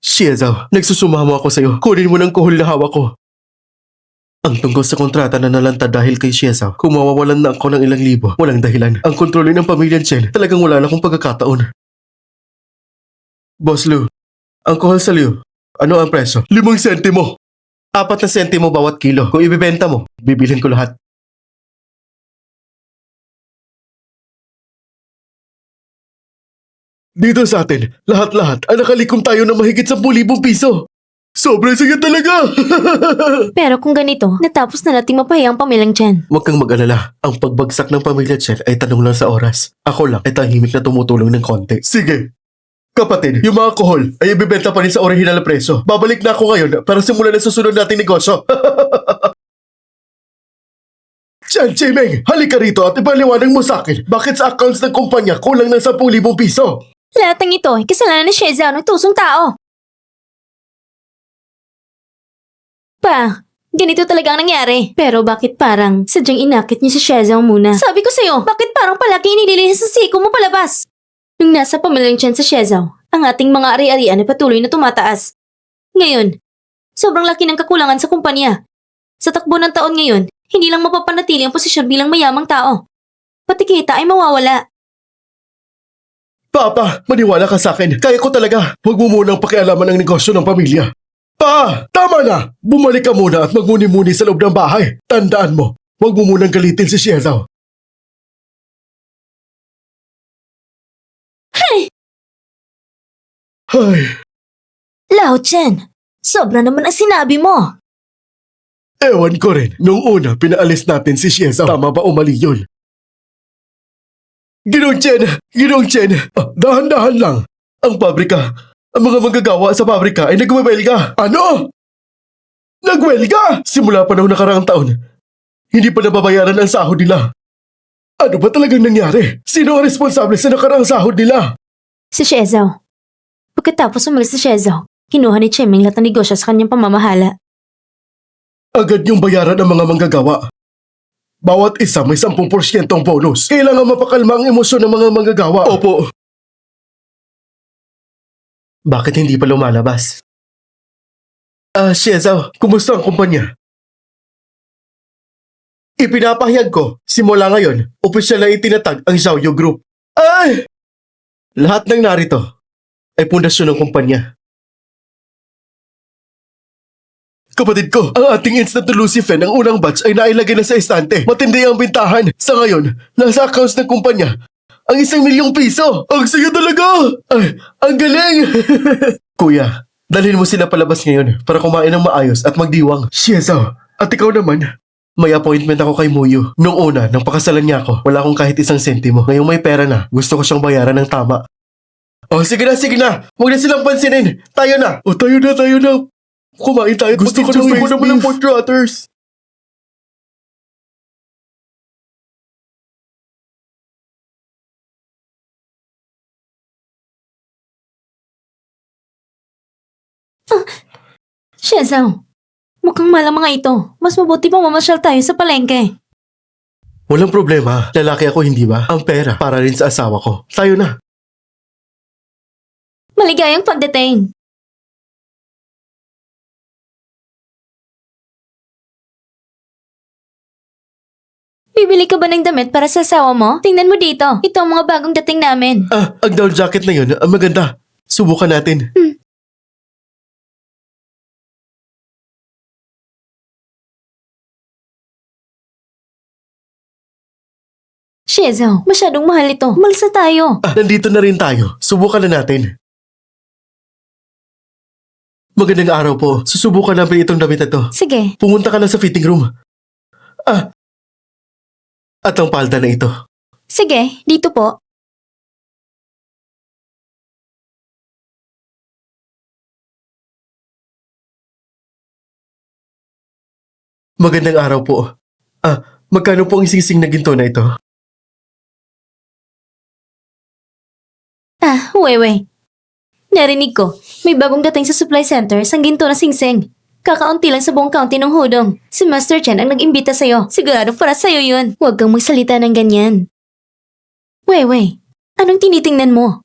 Xiezao, nagsusumamo ako sa'yo. Kunin mo ng kuhol na hawak ko. Ang tungkol sa kontrata na nalantad dahil kay Xiezao, kung mawawalan na ako ng ilang libo, walang dahilan. Ang kontrolin ng pamilyang Chen, talagang wala na akong pagkakataon. Boss Lou, ang kuhol sa Liu, ano ang presyo? 5 sentimo. 4 na sentimo bawat kilo. Kung ibibenta mo, bibilhin ko lahat. Dito sa atin, lahat-lahat ay nakalikom tayo ng mahigit 10,000 piso. Sobrang saya talaga! Pero kung ganito, natapos na nating mapahiya ang pamilyang Chen. Huwag kang mag-alala. Ang pagbagsak ng pamilya Chen ay tanong lang sa oras. Ako lang ay tahimik na tumutulong ng konti. Sige. Kapatid, yung mga kohol ay ibibenta pa rin sa orihinal na presyo. Babalik na ako ngayon para simulan ang susunod nating negosyo. Chen Chimeng, halika rito at ipaliwanag mo sa akin bakit sa accounts ng kumpanya kulang ng 10,000 piso. Lahat ng ito ay kasalanan ni Xiezao ng tusong tao. Pa, ganito talaga ang nangyari. Pero bakit parang sadyang inakit niya si Xiezao muna? Sabi ko sa'yo, bakit parang palagi inililihis sa siko mo palabas? Nung nasa pamilyang Chen sa Xiezao, ang ating mga ari-arian ay patuloy na tumataas. Ngayon, sobrang laki ng kakulangan sa kumpanya. Sa takbo ng taon ngayon, hindi lang mapapanatili ang posisyon bilang mayamang tao. Pati kita ay mawawala. Papa, maniwala ka sa akin. Kaya ko talaga. Huwag mo munang pakialaman ang negosyo ng pamilya. Pa, tama na. Bumalik ka muna at magmuni-muni sa loob ng bahay. Tandaan mo, huwag mo munang galitin si Xiezao. Ay, Lao Chen, sobra naman ang sinabi mo. ewan ko rin. Nung una, pinaalis natin si Xiezao. Tama ba o mali yun? Ginong Chen, dahan-dahan lang. Ang mga manggagawa sa pabrika ay nagwewelga. Ano? Nagwelga? Simula pa noong nakaraang taon, hindi pa nababayaran ang sahod nila. Ano ba talagang nangyari? Sino ang responsable sa nakaraang sahod nila? Si Xiezao. Pagkatapos umalis si Xiezao, kinuha ni Chiming lahat ng negosyo sa kanyang pamamahala. Agad yung bayaran ng mga manggagawa. Bawat isa may 10% bonus. Kailangan mapakalma ang emosyon ng mga manggagawa. Opo. Bakit hindi pa lumalabas? Xiezao, kumusta ang kumpanya? Ipinapahayag ko, simula ngayon, opisyal na itinatag ang Xiaoyu Group. Ay! Lahat ng narito ay pundasyon ng kumpanya. Kapatid ko, ang ating instant na Lucifen ang unang batch ay nailagay na sa estante. Matindi ang bintahan. Sa ngayon, nasa accounts ng kumpanya ang 1,000,000 piso. Ang saya talaga! Ay, ang galing! Kuya, dalhin mo sila palabas ngayon para kumain ng maayos at magdiwang. Xiezao, at ikaw naman? May appointment ako kay Muyu. Nung una, nang pakasalan niya ako, wala akong kahit isang sentimo. Ngayong may pera na, gusto ko siyang bayaran ng tama. Oh, sige na, sige na. Huwag na silang pansinin. Tayo na. Oh, tayo na, tayo na. Kumain tayo. Gusto ko naman ng pork trotters. Xiezao, mukhang malang mga ito. Mas mabuti pa mamasyal tayo sa palengke. Walang problema. Lalaki ako, hindi ba? Ang pera para rin sa asawa ko. Tayo na. Maligayang pagdating. Bibili ka ba ng damit para sa asawa mo? Tingnan mo dito. Ito ang mga bagong dating namin. Ang down jacket na yun, ang maganda. Subukan natin. Xiezao, masyadong mahal ito. Umalis na tayo. Nandito na rin tayo. Subukan na natin. Magandang araw po. Susubukan namin itong damit na to. Sige. Pumunta ka na sa fitting room. At ang palda na ito. Sige, dito po. Magandang araw po. Magkano po ang isising na ginto na ito? Wewe. Narinig ko, may bagong dating sa supply center sang ginto na singsing. Kakaunti lang sa buong county ng Hudong. Si Master Chen ang nag-imbita sa'yo. Sigurado para sa'yo yun. Huwag kang magsalita ng ganyan. Wewe, anong tinitingnan mo?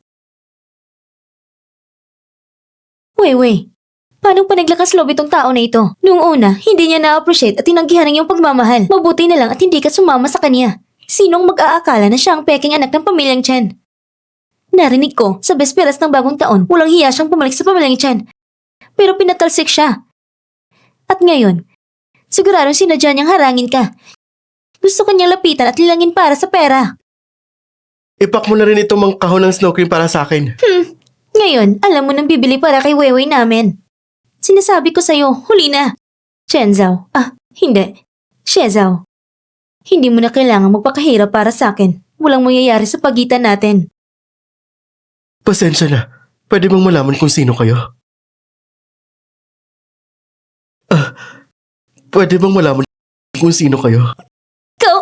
Wewe, paano pa naglakas loob itong tao na ito? Noong una, hindi niya na-appreciate at tinanggihan ang iyong pagmamahal. Mabuti na lang at hindi ka sumama sa kanya. Sinong mag-aakala na siya ang peking anak ng pamilyang Chen? Narinig ko, sa besperas ng bagong taon, walang hiya siyang pumalik sa pamilyang Chen. Pero pinatalsik siya. At ngayon, siguradong sinadya niyang harangin ka. Gusto kanyang lapitan at lilangin para sa pera. Ipak mo na rin itong mga kahon ng snow cream para sa akin. Ngayon, alam mo nang bibili para kay Weiwei namin. Sinasabi ko sa'yo, huli na. Xiezao. Hindi. Xiezao. Hindi mo na kailangang magpakahirap para sa akin. Walang mangyayari sa pagitan natin. Pasensya na. Pwede bang malaman kung sino kayo? Pwede bang malaman kung sino kayo? Ikaw?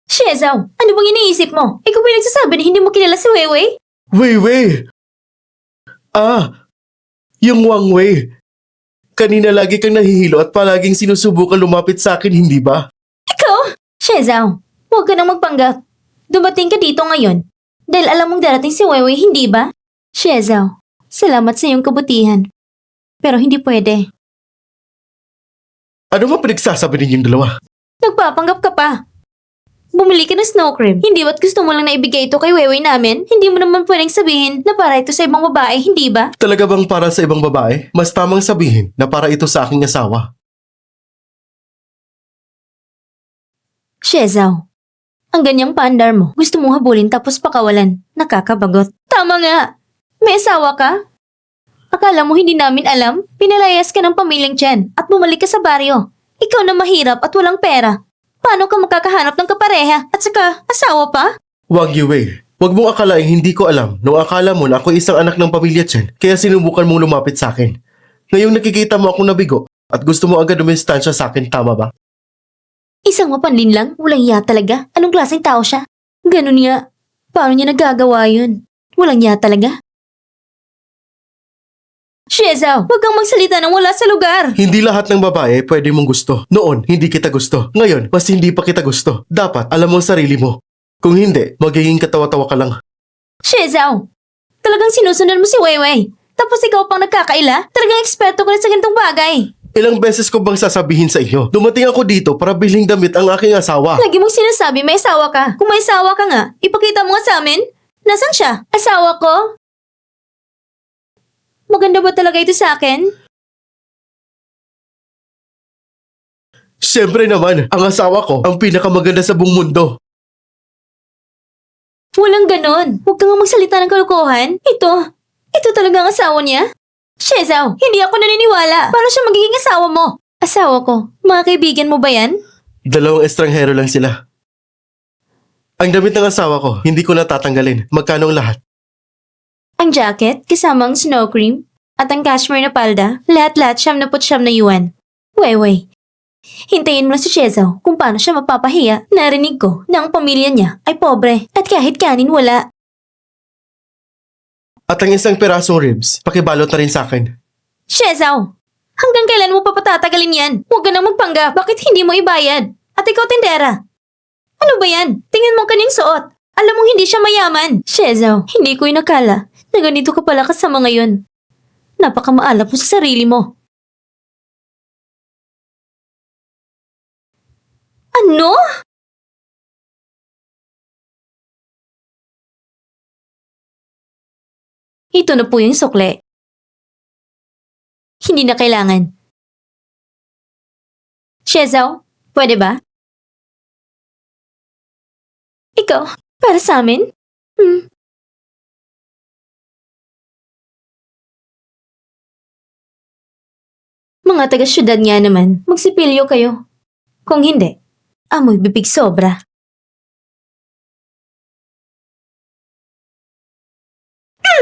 Xiezao, ano bang iniisip mo? Ikaw ba yung nagsasabi na hindi mo kilala si Weiwei? Weiwei! Yung Wang Wei. Kanina lagi kang nahihilo at palaging sinusubukan lumapit sa akin, hindi ba? Ikaw? Xiezao, huwag ka nang magpanggap. Dumating ka dito ngayon dahil alam mong darating si Weiwei, hindi ba? Xiezao, salamat sa iyong kabutihan. Pero hindi pwede. Ano ba pinagsasabi ninyong dalawa? Nagpapanggap ka pa. Bumili ka ng snow cream. Hindi ba't gusto mo lang na ibigay ito kay Weiwei namin? Hindi mo naman pwedeng sabihin na para ito sa ibang babae, hindi ba? Talaga bang para sa ibang babae? Mas tamang sabihin na para ito sa aking asawa. Xiezao, ang ganyang paandar mo, gusto mong habulin tapos pakawalan. Nakakabagot. Tama nga. May asawa ka? Akala mo hindi namin alam? Pinalayas ka ng pamilyang Chen at bumalik ka sa baryo. Ikaw na mahirap at walang pera. Paano ka makakahanap ng kapareha at saka asawa pa? Wag Yue. Huwag mong akalain hindi ko alam nung akala mo na ako isang anak ng pamilya Chen kaya sinubukan mong lumapit sa akin. Ngayong nakikita mo akong nabigo at gusto mo agad umistansya sa akin, tama ba? Isang mapanlin lang? Walang iya talaga? Anong klaseng tao siya? Ganun nga. Paano niya nagagawa yun? Walang iya talaga? Xiezao, huwag kang magsalita nang wala sa lugar. Hindi lahat ng babae pwede mong gusto. Noon, hindi kita gusto. Ngayon, mas hindi pa kita gusto. Dapat alam mo ang sarili mo. Kung hindi, magiging katawa-tawa ka lang. Xiezao, talagang sinusundan mo si Weiwei. Tapos ikaw pang nagkakaila? Talagang eksperto ka na sa ganitong bagay. Ilang beses ko bang sasabihin sa inyo? Dumating ako dito para bilhin damit ang aking asawa. Lagi mong sinasabi may asawa ka. Kung may asawa ka nga, ipakita mo nga sa amin. Nasaan siya? Asawa ko? Maganda ba talaga ito sa akin? Siyempre naman, ang asawa ko ang pinakamaganda sa buong mundo. Walang ganon. Huwag ka nga magsalita ng kalokohan. Ito talaga ang asawa niya? Shezao, hindi ako naniniwala. Paano siya magiging asawa mo? Asawa ko? Mga kaibigan mo ba yan? 2 estranghero lang sila. Ang damit ng asawa ko, hindi ko natatanggalin. Magkano ang lahat? Ang jacket, kasama ang snow cream, at ang cashmere na palda, lahat-lahat 79 na yuan. Wey. Hintayin mo na si Shezao kung paano siya mapapahiya. Narinig ko na ang pamilya niya ay pobre at kahit kanin wala. At ang isang perasong ribs, pakibalot na rin sa akin. Shezao, hanggang kailan mo pa patatagalin yan? Huwag ka nang magpanggap. Bakit hindi mo ibayad? At ikaw tindera. Ano ba yan? Tingnan mo kanyang suot. Alam mong hindi siya mayaman. Shezao, hindi ko inakala na ganito ka pala kasama ngayon. Napakamaalap mo sa sarili mo. Ano? Ito na po yung sukle. Hindi na kailangan. Shezao, pwede ba? Ikaw, para sa amin? Mga taga-syudad nga naman, magsipilyo kayo. Kung hindi, amoy bibig sobra.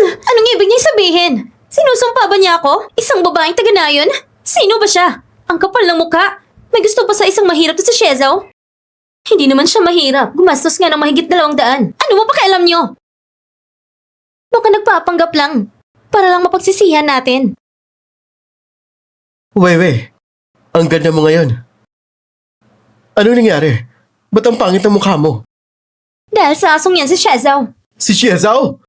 Anong ibig niya sabihin? Sinusumpa ba niya ako? Isang babaeng taga-nayon? Sino ba siya? Ang kapal ng mukha. May gusto pa sa isang mahirap to sa Shezao? Hindi naman siya mahirap. Gumastos nga ng mahigit 200. Ano mo pakialam niyo? Baka nagpapanggap lang. Para lang mapagsisihan natin. Wewe, ang ganda mo ngayon. Ano nangyari? Ba't ang pangit ng mukha mo? Dahil sa asong yan si Shezao. Si Xiezao?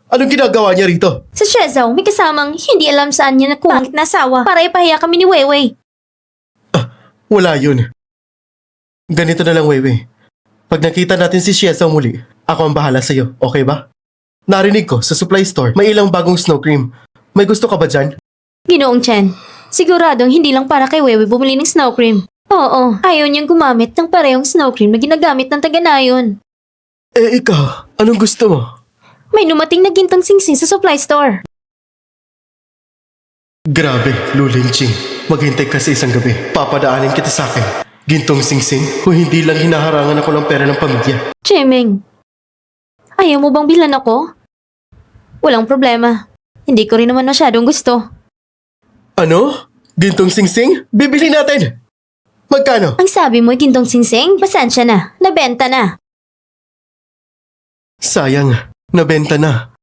Anong ginagawa niya rito? Sa Shezao, may kasamang hindi alam saan niya nakuha na asawa para ipahiya kami ni Weiwei. Wala yun. Ganito na lang, Wewe. Pag nakita natin si Xiezao muli, ako ang bahala sa'yo, okay ba? Narinig ko sa supply store, may ilang bagong snow cream. May gusto ka ba dyan? Ginoong Chen, siguradong hindi lang para kay Weiwei bumili ng snow cream. Oo, ayaw niyang gumamit ng parehong snow cream na ginagamit ng taga-nayon. Eh ikaw, anong gusto mo? May numating na gintong singsing sa supply store. Grabe, Lulin Ching. Maghintay ka sa isang gabi. Papadaanin kita sa akin. Gintong singsing, kung hindi lang hinaharangan ako ng pera ng pamilya. Chemeng, ayaw mo bang bilan ako? Walang problema. Hindi ko rin naman masyadong gusto. Ano? Gintong singsing? Bibili natin! Magkano? Ang sabi mo, gintong singsing, pasensya na. Nabenta na. Sayang, nabenta na.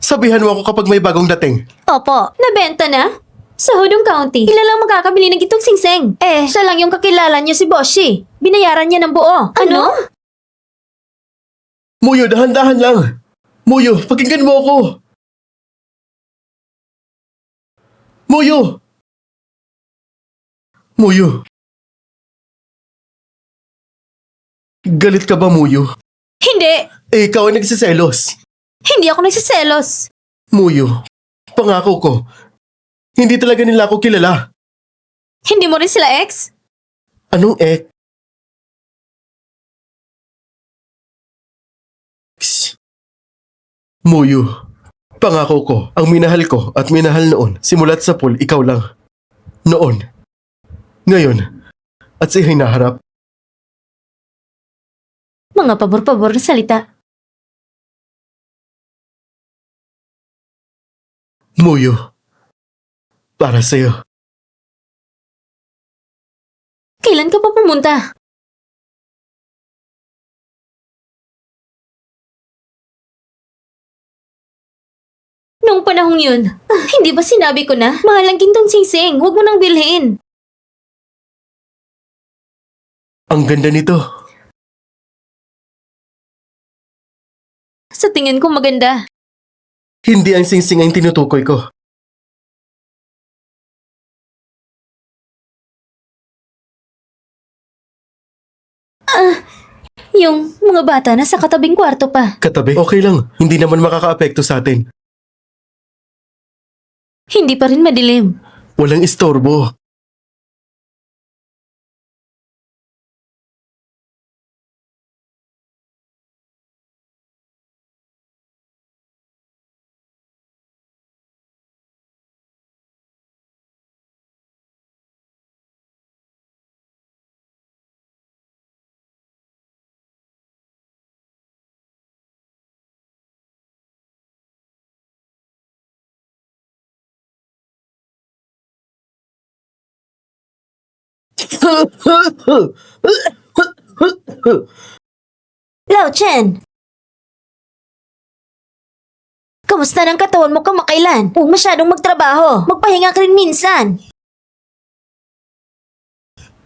Sabihan mo ako kapag may bagong dating. Opo, nabenta na. Sa Hudong County, ilan lang makakabili ng gintong singsing? Eh, siya lang yung kakilala niyo si Boshi. Binayaran niya ng buo. Ano? Muyo, dahan-dahan lang. Muyo, pakinggan mo ako. Muyo! Muyo. Galit ka ba, Muyo? Hindi. Eh, ikaw ay nagsiselos. Hindi ako nagsiselos. Muyo, pangako ko, hindi talaga nila ako kilala. Hindi mo rin sila ex? Anong ex? Muyo, pangako ko, ang minahal ko at minahal noon, simulat sa pool, ikaw lang. Noon. Ngayon. At sa hinaharap. Mga pabor-pabor na salita. Muyo. Para sa'yo. Kailan ka pa pumunta? Noong panahong yun, hindi ba sinabi ko na, mahal ang gintong singsing, huwag mo nang bilhin. Ang ganda nito. Sa tingin ko maganda. Hindi ang singsing ang tinutukoy ko. Yung mga bata na sa katabing kwarto pa. Katabi, okay lang. Hindi naman makakaapekto sa atin. Hindi pa rin madilim. Walang istorbo. Lao Chen! Kamusta ng katawan mo kamakailan? Huwag masyadong magtrabaho. Magpahinga ka rin minsan.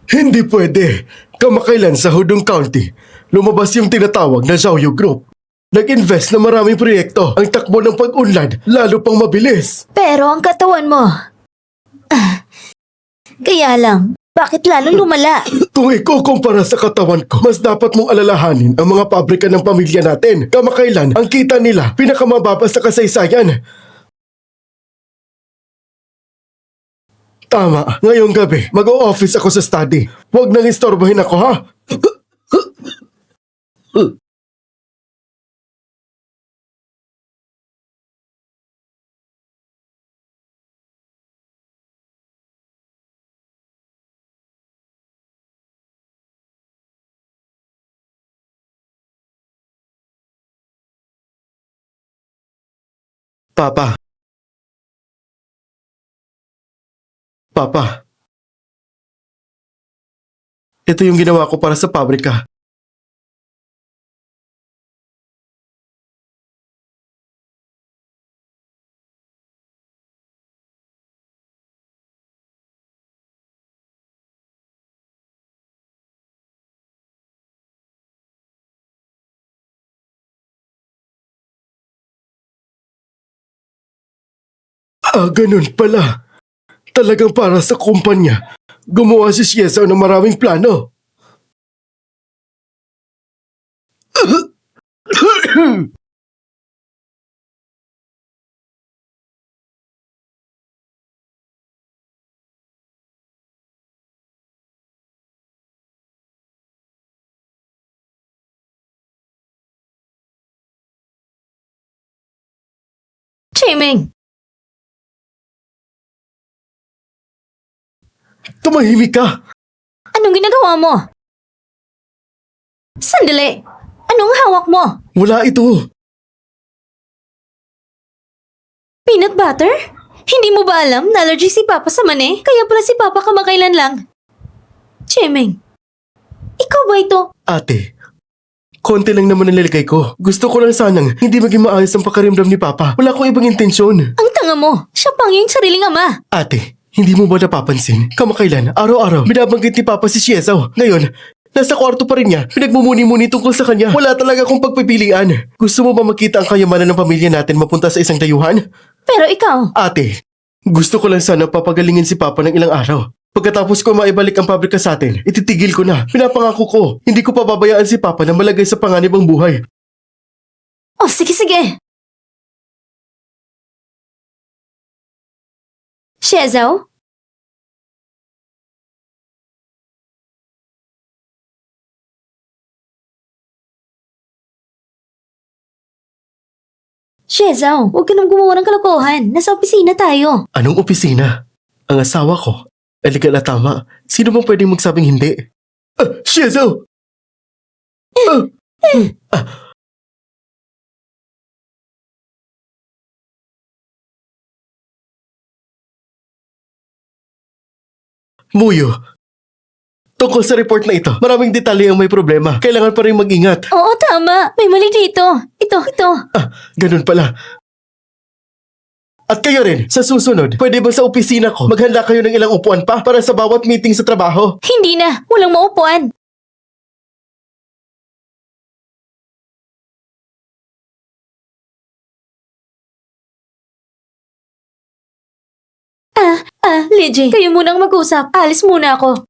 Hindi pwede. Kamakailan sa Hudong County, lumabas yung tinatawag na Xiaoyu Group. Nag-invest na maraming proyekto. Ang takbo ng pag-unlad, lalo pang mabilis. Pero ang katawan mo... Kaya lang, bakit lalo lumala? Kung ikukumpara sa katawan ko, mas dapat mong alalahanin ang mga pabrika ng pamilya natin. Kamakailan, ang kita nila, pinakamababa sa kasaysayan. Tama, ngayong gabi, mag-o-office ako sa study. Huwag nang istorbohin ako, ha? Papa. Papa. Ito yung ginawa ko para sa pabrika. Ganun pala. Talagang para sa kumpanya. Gumawa si Xiesao ng maraming plano. Chiming! Tumahimik ka! Anong ginagawa mo? Sandali! Anong hawak mo? Wala ito. Peanut butter? Hindi mo ba alam na allergy si Papa sa mani? Kaya pala si Papa kamakailan lang. Chiming, ikaw ba ito? Ate, konti lang naman ang nilalagay ko. Gusto ko lang sanang hindi maging maayos ang pakaramdam ni Papa. Wala akong ibang intensyon. Ang tanga mo! Siya pang iyong sariling ama! Ate, hindi mo ba napapansin? Kamakailan, araw-araw, binabanggit ni Papa si Xiesao. Ngayon, nasa kwarto pa rin niya. Pinagmumuni-muni tungkol sa kanya. Wala talaga akong pagpipilian. Gusto mo ba makita ang kayamanan ng pamilya natin mapunta sa isang dayuhan? Pero ikaw, Ate, gusto ko lang sana papagalingin si Papa ng ilang araw. Pagkatapos ko maibalik ang pabrika sa atin, ititigil ko na. Pinapangako ko, hindi ko pababayaan si Papa na malagay sa panganib ang buhay. oh sige. Xiezao? Xiezao, huwag ka nang gumawa ng kalokohan. Nasa opisina tayo. Anong opisina? Ang asawa ko, legal at tama. Sino bang pwedeng magsabing hindi? Xiezao! Muyo, tungkol sa report na ito, maraming detalye ang may problema. Kailangan pa rin mag-ingat. Oo, tama. May mali dito. Ito. Ganun pala. At kayo rin, sa susunod, pwede ba sa opisina ko, maghanda kayo ng ilang upuan pa para sa bawat meeting sa trabaho? Hindi na. Walang maupuan. JJ, kayo munang mag-usap. Alis muna ako.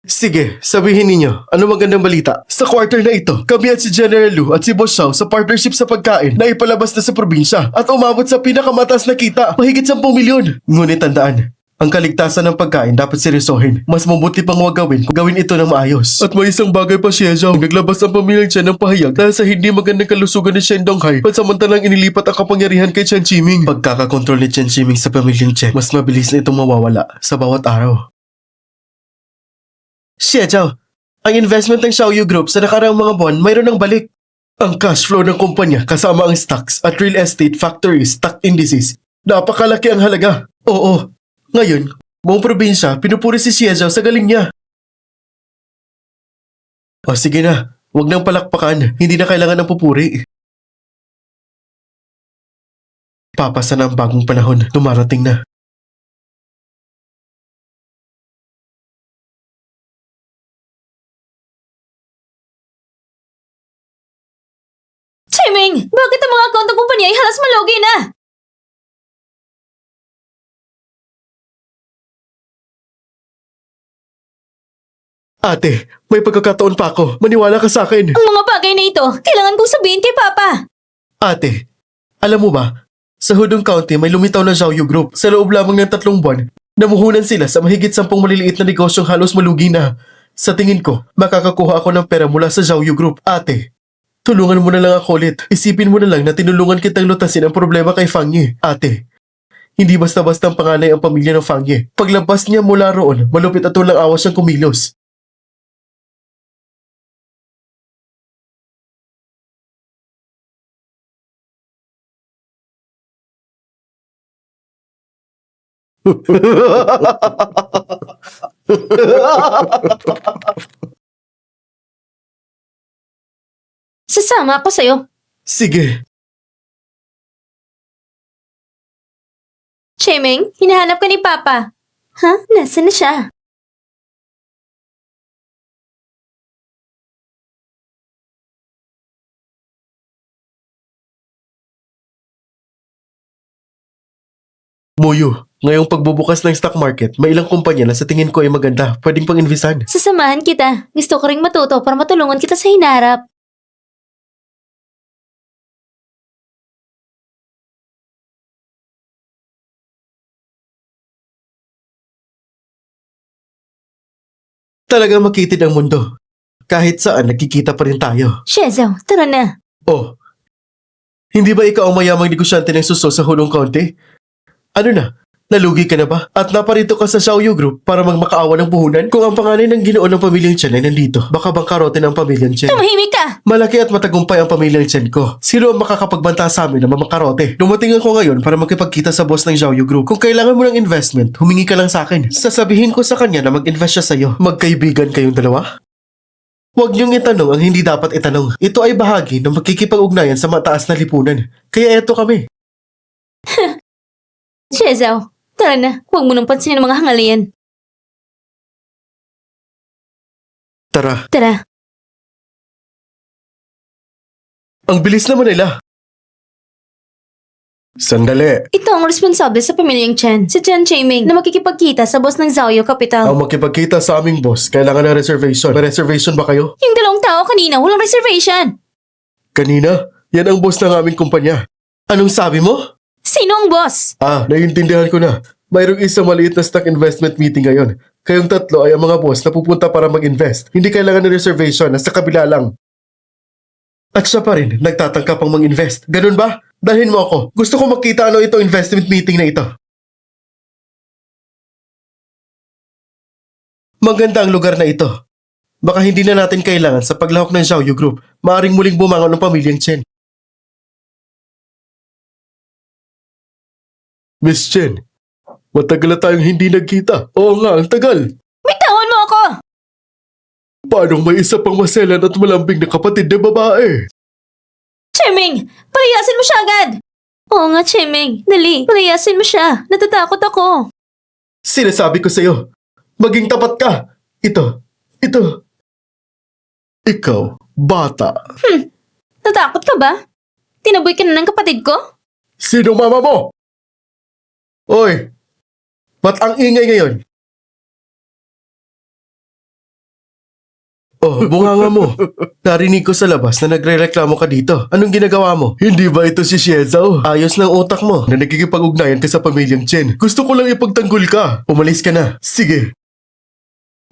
Sige, sabihin ninyo, ano magandang balita? Sa quarter na ito, kami at si General Lu at si Boss Xiao sa partnership sa pagkain na ipalabas na sa probinsya at umabot sa pinakamataas na kita, mahigit 10 milyon. Ngunit tandaan, ang kaligtasan ng pagkain dapat seryosohin. Mas mabuti pang huwag gawin kung gawin ito ng maayos. At may isang bagay pa siya, Xiao. Naglabas ang pamilyang Chen ng pahayag dahil sa hindi magandang kalusugan ni Shen Donghai pansamantalang inilipat ang kapangyarihan kay Chen Qiming. Pagkakakontrol ni Chen Qiming sa pamilyang Chen, mas mabilis na itong mawawala sa bawat araw. Xie Zhao, ang investment ng Xiaoyu Group sa nakaraang mga buwan mayroon ng balik. Ang cash flow ng kumpanya kasama ang stocks at real estate factories stock indices. Napakalaki ang halaga. Oo. Ngayon, buong probinsya, pinupuri si Xie Zhao sa galing niya. O sige na, huwag nang palakpakan. Hindi na kailangan ng pupuri. Papasa na ang bagong panahon. Dumarating na. Chiming, bakit ang mga account ng kumpanya ay halos malugi na? Ate, may pagkakataon pa ako. Maniwala ka sa akin. Ang mga bagay na ito, kailangan kong sabihin kay Papa. Ate, alam mo ba, sa Hudong County may lumitaw na Xiaoyu Group. Sa loob lamang ng 3 buwan, namuhunan sila sa mahigit 10 maliliit na negosyong halos malugi na. Sa tingin ko, makakakuha ako ng pera mula sa Xiaoyu Group. Ate, tulungan mo na lang ako ulit. Isipin mo na lang na tinulungan kitang lutasin ang problema kay Fang Ye. Ate, hindi basta-basta ang panganay ang pamilya ng Fang Ye. Paglabas niya mula roon, malupit at walang awas siyang kumilos. Sasama ako sa'yo. Sige. Chiming, hinahanap ka ni Papa. Ha? Nasaan na siya? Moyo, ngayong pagbubukas ng stock market, may ilang kumpanya na sa tingin ko ay maganda. Pwedeng pang-investan. Sasamahan kita. Gusto ko ring matuto para matulungan kita sa hinarap. Talagang makitid ang mundo. Kahit saan, nagkikita pa rin tayo. Shezao, tara na. Oh, hindi ba ikaw ang mayamang negosyante ng suso sa Hudong County? Ano na? Nalugi ka na ba? At naparito ka sa Xiaoyu Group para magmakaawa ng puhunan? Kung ang panganay ng ginoo ng pamilyang Chen ay nandito, baka bangkarote ng pamilyang Chen. Tumahimik ka! Malaki at matagumpay ang pamilyang Chen ko. Sino ang makakapagbanta sa amin na mamakarote? Dumating ako ngayon para makipagkita sa boss ng Xiaoyu Group. Kung kailangan mo ng investment, humingi ka lang sa akin. Sasabihin ko sa kanya na mag-invest siya sa'yo. Magkaibigan kayong dalawa? Huwag niyong itanong ang hindi dapat itanong. Ito ay bahagi ng magkikipag-ugnayan sa mataas na lipunan. Kaya eto kami. Shezao, tara na. Huwag mo nang pansinin ang mga hangalayan. Tara, Tara. ang bilis naman nila. Sandali. Ito ang responsable sa pamilyang Chen, si Chen Chiming, na makikipagkita sa boss ng Xiaoyu Capital. Ang makipagkita sa aming boss, kailangan ng reservation. May reservation ba kayo? Yung dalawang tao kanina, walang reservation. Kanina? Yan ang boss ng aming kumpanya. Anong sabi mo? Sino ang boss? Naiintindihan ko na. Mayroong isang maliit na stock investment meeting ngayon. Kayong tatlo ay ang mga boss na pupunta para mag-invest. Hindi kailangan ng reservation, nasa kabila lang. At siya pa rin, nagtatangka pang mag-invest. Ganun ba? Dalhin mo ako. Gusto ko makita ano itong investment meeting na ito. Maganda ang lugar na ito. Baka hindi na natin kailangan sa paglahok ng Xiaoyu Group. Maaring muling bumangon ng pamilyang Chen. Miss Chen, matagal na tayong hindi nagkita. Oo nga, ang tagal. Bitawan mo ako! Paano may isa pang maselan at malambing na kapatid na babae? Chiming, palayasin mo siya agad! Oo nga, Chiming. Dali, palayasin mo siya. Natatakot ako. Sinasabi ko sa'yo, Maging tapat ka. Ito. Ikaw, bata. Natakot ka ba? Tinaboy ka na ng kapatid ko? Sino mama mo? Oy, ba't ang ingay ngayon? Oh, bunganga mo. Narinig ko sa labas na nagre-reklamo ka dito. Anong ginagawa mo? Hindi ba ito si Xiezao? Ayos ng utak mo na nagkikipag-ugnayan ka sa pamilyang Chen. Gusto ko lang ipagtanggol ka. Umalis ka na. Sige.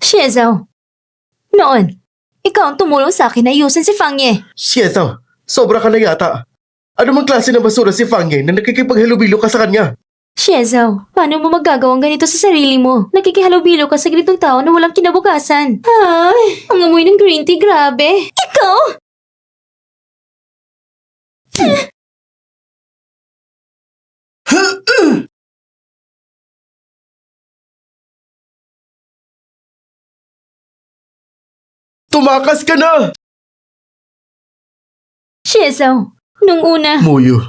Xiezao. Noon, ikaw ang tumulong sa akin na ayusin si Fang Ye. Xiezao, sobra ka na yata. Ano mang klase ng basura si Fang Ye na nakikipaghalubilo ka sa kanya? Xiezao, paano mo magagawang ganito sa sarili mo? Nakikihalubilo ka sa ganitong tao na walang kinabukasan. Ay, ang amoy ng green tea, grabe. Ikaw? Tumakas ka na! Xiezao, nung una. Muyo,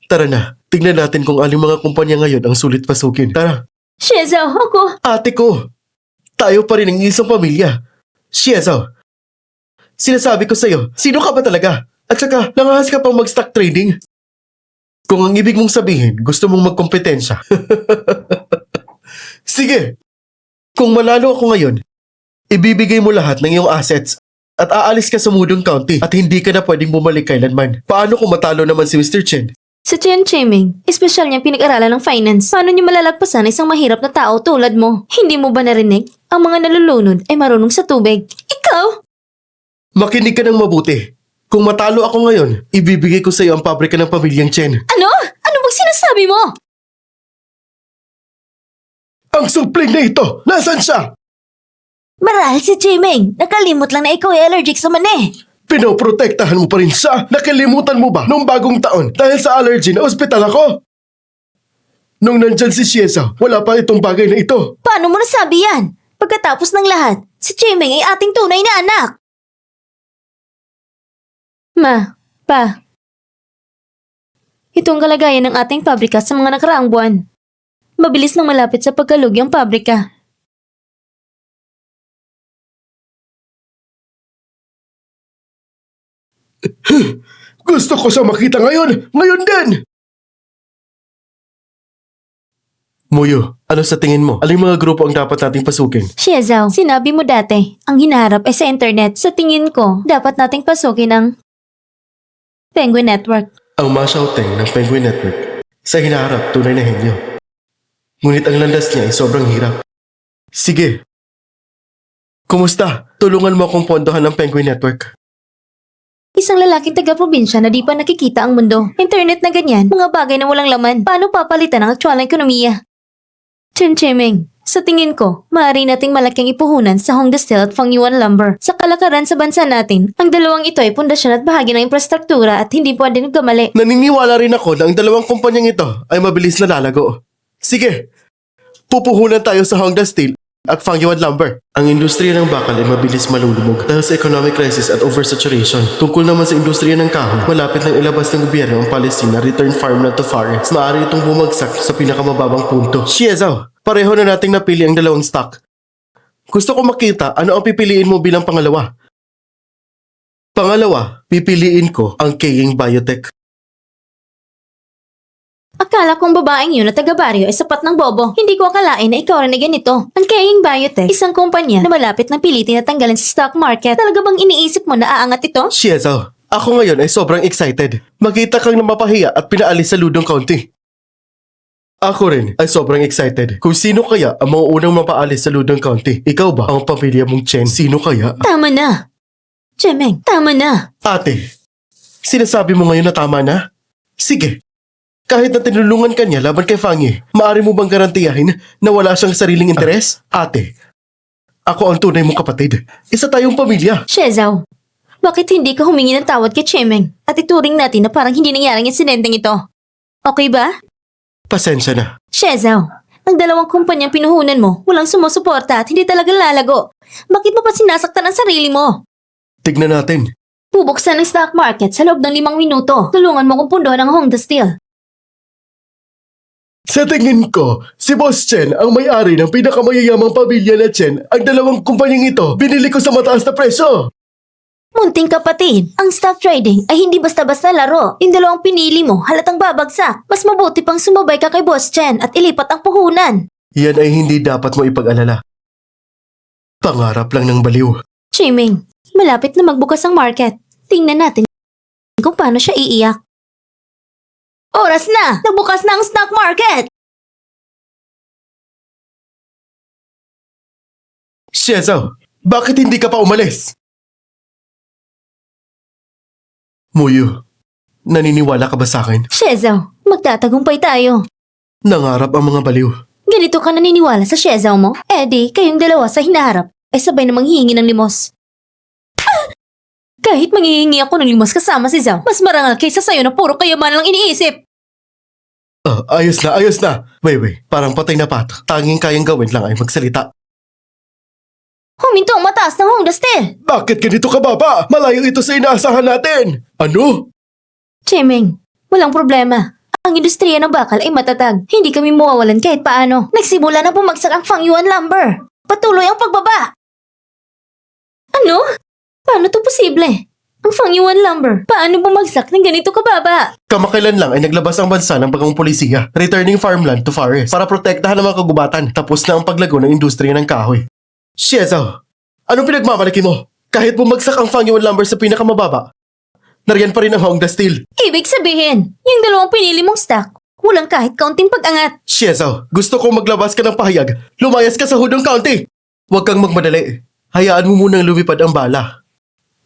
tara na. Tingnan natin kung aling mga kumpanya ngayon ang sulit pasukin. Tara. Xiezao, ako. Ate ko, tayo pa rin ang isang pamilya. Xiezao, sinasabi ko sa'yo, sino ka ba talaga? At saka, langahas ka pang mag-stock trading? Kung ang ibig mong sabihin, gusto mong magkompetensya. Sige, kung manalo ako ngayon, ibibigay mo lahat ng iyong assets at aalis ka sa Mudong County at hindi ka na pwedeng bumalik kailanman. Paano kung matalo naman si Mr. Chen? Sa Chen Chiming, espesyal niya pinag-aralan ng finance. Paano niya malalagpasan ang isang mahirap na tao tulad mo? Hindi mo ba narinig? Ang mga nalulunod ay marunong sa tubig. Ikaw? Makinig ka ng mabuti. Kung matalo ako ngayon, ibibigay ko sa iyo ang pabrika ng pamilyang Chen. Ano? Ano bang sinasabi mo? Ang supling na ito! Nasaan siya? Marahil si Chiming. Nakalimot lang na ikaw ay allergic sa mani. Pinoprotektahan mo pa rin siya? Nakalimutan mo ba noong bagong taon dahil sa allergy na ospital ako? Nung nandyan si Xiezao, wala pa itong bagay na ito. Paano mo nasabi yan? Pagkatapos ng lahat, si Chiming ay ating tunay na anak. Ma, pa. Ito ang kalagayan ng ating pabrika sa mga nakaraang buwan. Mabilis nang malapit sa pagkalugi ang pabrika. Gusto ko siya makita ngayon! Ngayon din! Muyo, ano sa tingin mo? Aling mga grupo ang dapat nating pasukin? Xiezao, sinabi mo dati, ang hinaharap ay sa internet. Sa tingin ko, dapat nating pasukin ang Penguin Network. Ang Ma Xiaoteng ng Penguin Network. Sa hinaharap, tunay na henyo. Ngunit ang landas niya ay sobrang hirap. Sige. Kumusta? Tulungan mo akong pondohan ng Penguin Network. Isang lalaking taga-probinsya na di pa nakikita ang mundo. Internet na ganyan, mga bagay na walang laman. Paano papalitan ang aktwal na ekonomiya? Chen Chiming, sa tingin ko, maaari nating malaking ipuhunan sa Hongda Steel at Fangyuan Lumber. Sa kalakaran sa bansa natin, ang dalawang ito ay pundasyon at bahagi ng infrastruktura at hindi pwedeng gamali. Naniniwala rin ako na ang dalawang kumpanyang ito ay mabilis na lalago. Sige, pupuhunan tayo sa Hongda Steel at Fangyuan Lumber. Ang industriya ng bakal ay mabilis malulubog dahil sa economic crisis at oversaturation. Tungkol naman sa industriya ng kahoy, malapit nang ilabas ng gobyerno ang policy na return farmland to forest. Maaari itong bumagsak sa pinakamababang punto. Xiezao, pareho na nating napili ang dalawang stock. Gusto ko makita ano ang pipiliin mo bilang pangalawa. Pangalawa, pipiliin ko ang Keying Biotech. Akala kong babaeng yun na taga-baryo ay sapat ng bobo. Hindi ko akalain na ikaw rin na ganito. Ang Keying Biotech, isang kumpanya na malapit ng pilitin na tanggalin sa stock market. Talaga bang iniisip mo na aangat ito? Xiezao, ako ngayon ay sobrang excited. Makita kang namapahiya at pinaalis sa Ludong County. Ako rin ay sobrang excited. Kung sino kaya ang mga unang mapaalis sa Ludong County? Ikaw ba ang pamilya mong Chen? Sino kaya? Tama na. Chemeng, tama na. Ate, sinasabi mo ngayon na tama na? Sige. Kahit na tinulungan ka niya laban kay Fangy, maaari mo bang garantiyahin na wala siyang sariling interes? Ate, ako ang tunay mong kapatid. Isa tayong pamilya. Xiezao, bakit hindi ka humingi ng tawad kay Chemeng at ituring natin na parang hindi nangyari ang insidenteng ito? Okay ba? Pasensya na. Xiezao, ang dalawang kumpanyang pinuhunan mo, walang sumusuporta at hindi talaga lalago. Bakit mo pa sinasaktan ang sarili mo? Tignan natin. Bubuksan ang stock market sa loob ng 5 minuto. Tulungan mo kung pundohan ang Hongda Steel. Sa tingin ko, si Boss Chen ang may-ari ng pinakamayayamang pamilya na Chen. Ang dalawang kumpanyang ito, binili ko sa mataas na presyo. Munting kapatid, ang stock trading ay hindi basta-basta laro. Yung dalawang pinili mo, halatang babagsak. Mas mabuti pang sumabay ka kay Boss Chen at ilipat ang puhunan. Yan ay hindi dapat mo ipag-alala. Pangarap lang ng baliw. Chiming, malapit na magbukas ang market. Tingnan natin kung paano siya iiyak. Oras na! Nagbukas na ang stock market! Shiezo, bakit hindi ka pa umalis? Muyu, naniniwala ka ba sa akin? Shezao, magtatagumpay tayo. Nangarap ang mga baliw. Ganito ka naniniwala sa Shezao mo? Eddie, kayong dalawa sa hinaharap ay sabay na manghihingi ng limos. Kahit manghihingi ako ng limos kasama si Zhao, mas marangal kaysa sayo na puro kayamanan lang iniisip. Ayos na. Wait, parang patay na pato. Tanging kayang gawin lang ay magsalita. Huminto ang mataas ng Honda Steel. Bakit ganito ka baba? Malayo ito sa inaasahan natin. Ano? Chiming, walang problema. Ang industriya ng bakal ay matatag. Hindi kami mawawalan kahit paano. Nagsimula na bumagsak ang Fangyuan Lumber. Patuloy ang pagbaba. Ano? Paano to posible? Ang Fangyuan Lumber, paano bumagsak ng ganito kababa? Kamakailan lang ay naglabas ang bansa ng bagong polisiya, returning farmland to forest para protektahan ang mga kagubatan. Tapos na ang paglago ng industriya ng kahoy. Shiezo, anong pinagmamalaki mo? Kahit bumagsak ang Fangyuan Lumber sa pinakamababa, nariyan pa rin ang Honda Steel. Ibig sabihin, yung dalawang pinili mong stock, walang kahit kaunting pag-angat. Shiezo, gusto kong maglabas ka ng pahayag. Lumayas ka sa Hudong County. Huwag kang magmadali. Hayaan mo munang lumipad ang bala.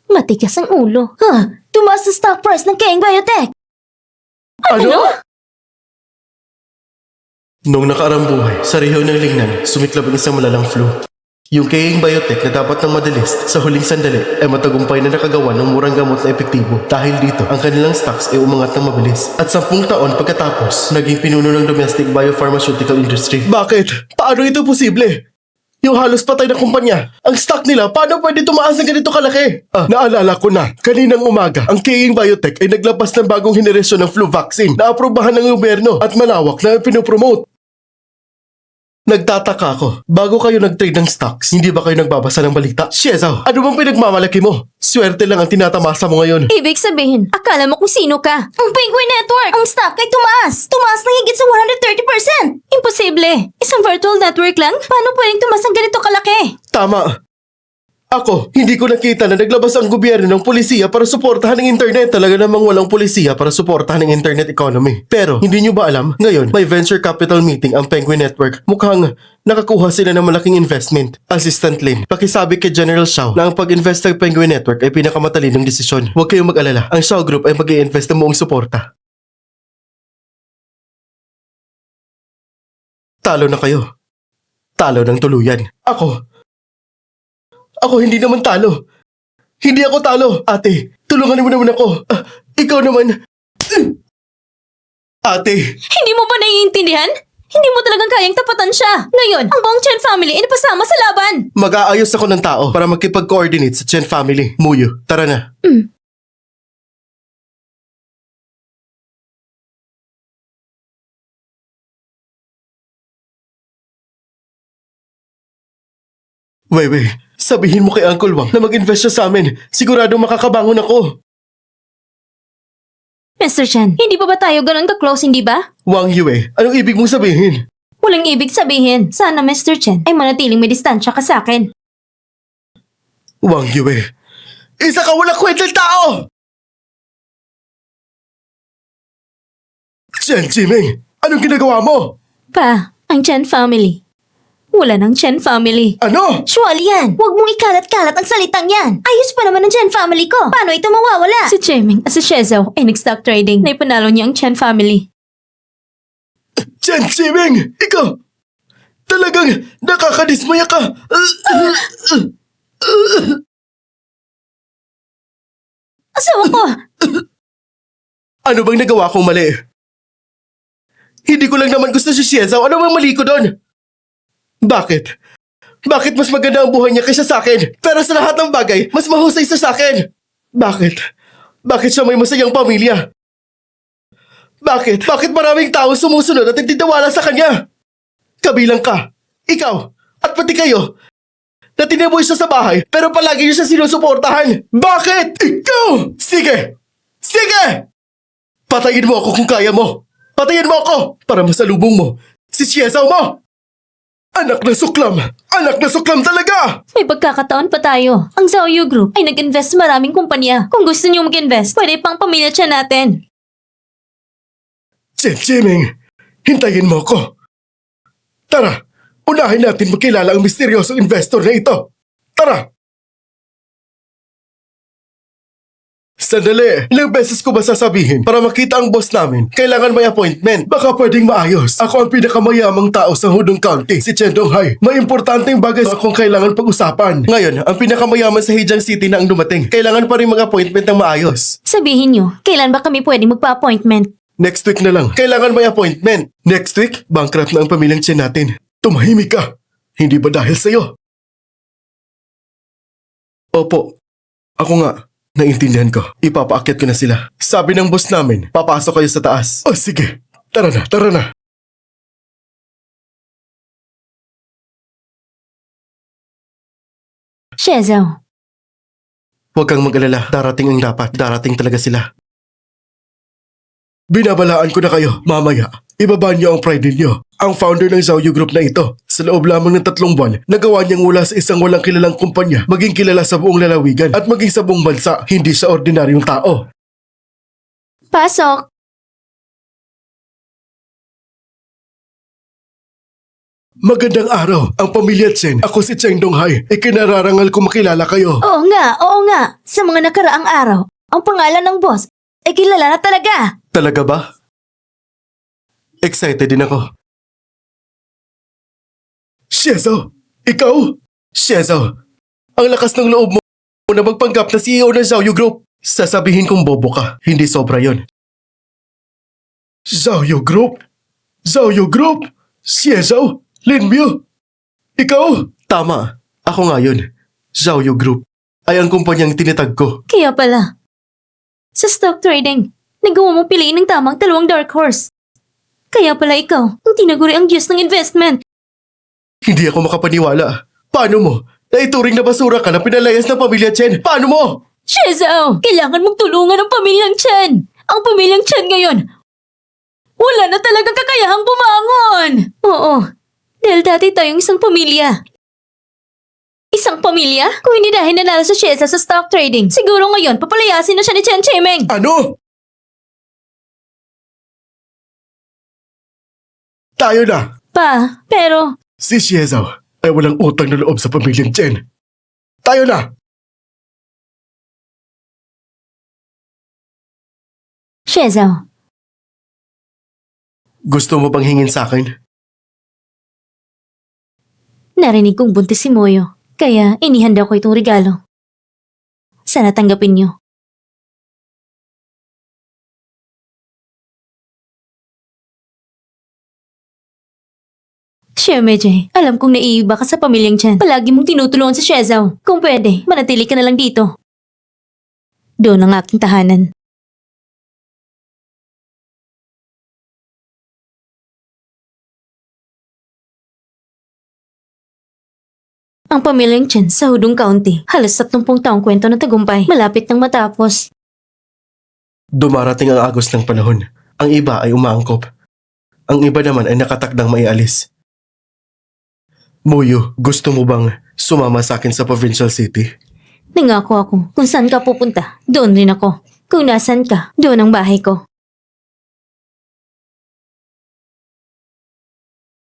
Matigas ang ulo. Tumaas ang stock price ng Keng Biotech. Ano? Noong nakaraang buhay, sa rehiyon ng Lingnan, sumiklab ang isang malalang flu. Yung Keng Biotech na dapat ng madalis sa huling sandali ay matagumpay na nakagawa ng murang gamot na epektibo. Dahil dito, ang kanilang stocks ay umangat ng mabilis. At 10 taon pagkatapos, naging pinuno ng domestic biopharmaceutical industry. Bakit? Paano ito posible? Yung halos patay na kumpanya, ang stock nila, paano pwede tumaas ng ganito kalaki? Naalala ko na, kaninang umaga, ang Keng Biotech ay naglabas ng bagong henerasyon ng flu vaccine na aprobahan ng gobyerno at malawak na pinopromote. Nagtataka ako, bago kayo nag-trade ng stocks, hindi ba kayo nagbabasa ng balita? Shiezo, ano bang pinagmamalaki mo? Swerte lang ang tinatamasa mo ngayon. Ibig sabihin, akala mo kung sino ka. Ang Penguin Network, ang stock ay tumaas. Tumaas na higit sa 130%. Imposible. Isang virtual network lang? Paano pwedeng tumaas ang ganito kalaki? Tama. Ako, hindi ko nakita na naglabas ang gobyerno ng polisiya para suportahan ng internet. Talaga namang walang polisiya para suportahan ng internet economy. Pero, hindi nyo ba alam? Ngayon, may venture capital meeting ang Penguin Network. Mukhang nakakuha sila ng malaking investment. Assistant Lin, pakisabi kay General Xiao na ang pag-invest ng Penguin Network ay pinakamatalinong desisyon. Huwag kayong mag-alala. Ang Xiao Group ay mag-i-invest ng buong suporta. Talo na kayo. Talo ng tuluyan. Ako hindi naman talo. Hindi ako talo. Ate, tulungan mo naman ako. Ikaw naman. Ate, Hindi mo ba naiintindihan? Hindi mo talagang kayang tapatan siya. Ngayon, ang buong Chen family ay napasama sa laban. mag-aayos ako ng tao para makipag-coordinate sa Chen family. Muyo, tara na. Wei, sabihin mo kay Uncle Wang na mag-invest siya sa amin. Siguradong makakabangon ako. Mr. Chen, hindi pa ba tayo ganun ka-close, hindi ba? Wang Yue, anong ibig mong sabihin? Walang ibig sabihin. Sana Mr. Chen ay manatiling may distansya ka sa akin. Wang Yue, isa ka walang kwentang tao! Chen Jiming, anong ginagawa mo? Pa, ang Chen family. Wala ng Chen family. Ano? Shuali yan! Huwag mong ikalat-kalat ang salitang yan! Ayos pa naman ang Chen family ko! Paano ito mawawala? Si Cheming at si Shezhou ay nag-stock trading na ipanalo niya ang Chen family. Chen Jiming, ikaw! Talagang nakakadismaya ka! Asawa ko! Ano bang nagawa kong mali? Hindi ko lang naman gusto si Xiezao. Ano bang mali ko doon? Bakit? Bakit mas maganda ang buhay niya kaysa sa akin? Pero sa lahat ng bagay, mas mahusay sa akin. Bakit? Bakit siya may masayang pamilya? Bakit? Bakit maraming tao sumusunod at nagtitiwala sa kanya? Kabilang ka, ikaw, at pati kayo. Na tinaboy siya sa bahay pero palagi niyo siya sinusuportahan. Bakit? Ikaw! Sige! Sige! Patayin mo ako kung kaya mo. Patayin mo ako para masalubong mo si Shiezaw mo! Anak na suklam! Anak na suklam talaga! May pagkakataon pa tayo. Ang Xiaoyu Group ay nag-invest sa maraming kumpanya. Kung gusto niyo mag-invest, pwede pang pamilya siya natin. Chen Jiming, hintayin mo ko. Tara, unahin natin makilala ang misteryosong investor na ito. Tara! Sandali, ilang beses ko ba sasabihin para makita ang boss namin? Kailangan may appointment. Baka pwedeng maayos. Ako ang pinakamayamang tao sa Hudong County, si Chen Donghai. May importanteng bagay akong kailangan pag-usapan. Ngayon, ang pinakamayaman sa Hejiang City na ang dumating. Kailangan pa rin mag-appointment ng maayos. Sabihin niyo, kailan ba kami pwede magpa-appointment? Next week na lang. Kailangan may appointment. Next week, bankrupt na ang pamilyang Chen natin. Tumahimik ka. Hindi ba dahil sa'yo? Opo. Ako nga. Naintindihan ko. Ipapaakyat ko na sila. Sabi ng boss namin, papasok kayo sa taas. O sige. Tara na, tara na. Shiezaw, Huwag kang mag-alala. Darating ang dapat. Darating talaga sila. Binabalaan ko na kayo. Mamaya, ibaba niyo ang pride niyo. Ang founder ng Xiaoyu Group na ito, sa loob lamang ng 3 buwan, nagawa niyang mula sa isang walang kilalang kumpanya, maging kilala sa buong lalawigan at maging sa buong bansa. Hindi siya ordinaryong tao. pasok! Magandang araw, ang pamilya Chen. Ako si Cheng Donghai. Ikinararangal ko makilala kayo. Oo nga. Sa mga nakaraang araw, ang pangalan ng boss ay kilala na talaga. Talaga ba? Excited din ako. Shiezaw! Ikaw? Shiezaw, ang lakas ng loob mo na magpanggap na CEO ng Xiaoyu Group. Sasabihin kong bobo ka, hindi sobra yon. Xiaoyu Group? Xiaoyu Group? Shiezaw? Linbyu? Ikaw? Tama, ako nga yun. Xiaoyu Group ay ang kumpanyang tinatag ko. Kaya pala, sa stock trading, nagawa mo piliin ng tamang 2 dark horse. Kaya pala ikaw, ang tinaguri ang Diyos ng investment. Hindi ako makapaniwala. Paano mo? Naituring na basura ka na pinalayas ng pamilya Chen. Paano mo? Shiezaw, kailangan mong tulungan ang pamilyang Chen. Ang pamilyang Chen ngayon, wala na talaga kakayahang bumangon. Oo, dahil dati tayong isang pamilya. Isang pamilya? Kung hindi dahil nanalo sa Shiezaw sa stock trading, siguro ngayon papalayasin na siya ni Chen Chimeng. Ano? Tayo na. Pero Si Shiezaw ay walang utang na loob sa pamilyang Chen. Tayo na! Shiezaw, Gusto mo bang hingin sa akin? narinig kong buntis si Moyo, kaya inihanda ko itong regalo. Sana tanggapin niyo. Shiemeje, alam kong naiiba ka sa pamilyang Chen. Palagi mong tinutulungan sa Shiezaw. Kung pwede, manatili ka na lang dito. Doon ang aking tahanan. Ang pamilyang Chen sa Hudong County, halos 30 taong kwento ng tagumpay, malapit nang matapos. Dumarating ang agos ng panahon. Ang iba ay umaangkop. Ang iba naman ay nakatakdang maialis. Moyo, gusto mo bang sumama sa akin sa Provincial City? Nangako ako, kung saan ka pupunta, doon rin ako. Kung nasan ka, doon ang bahay ko.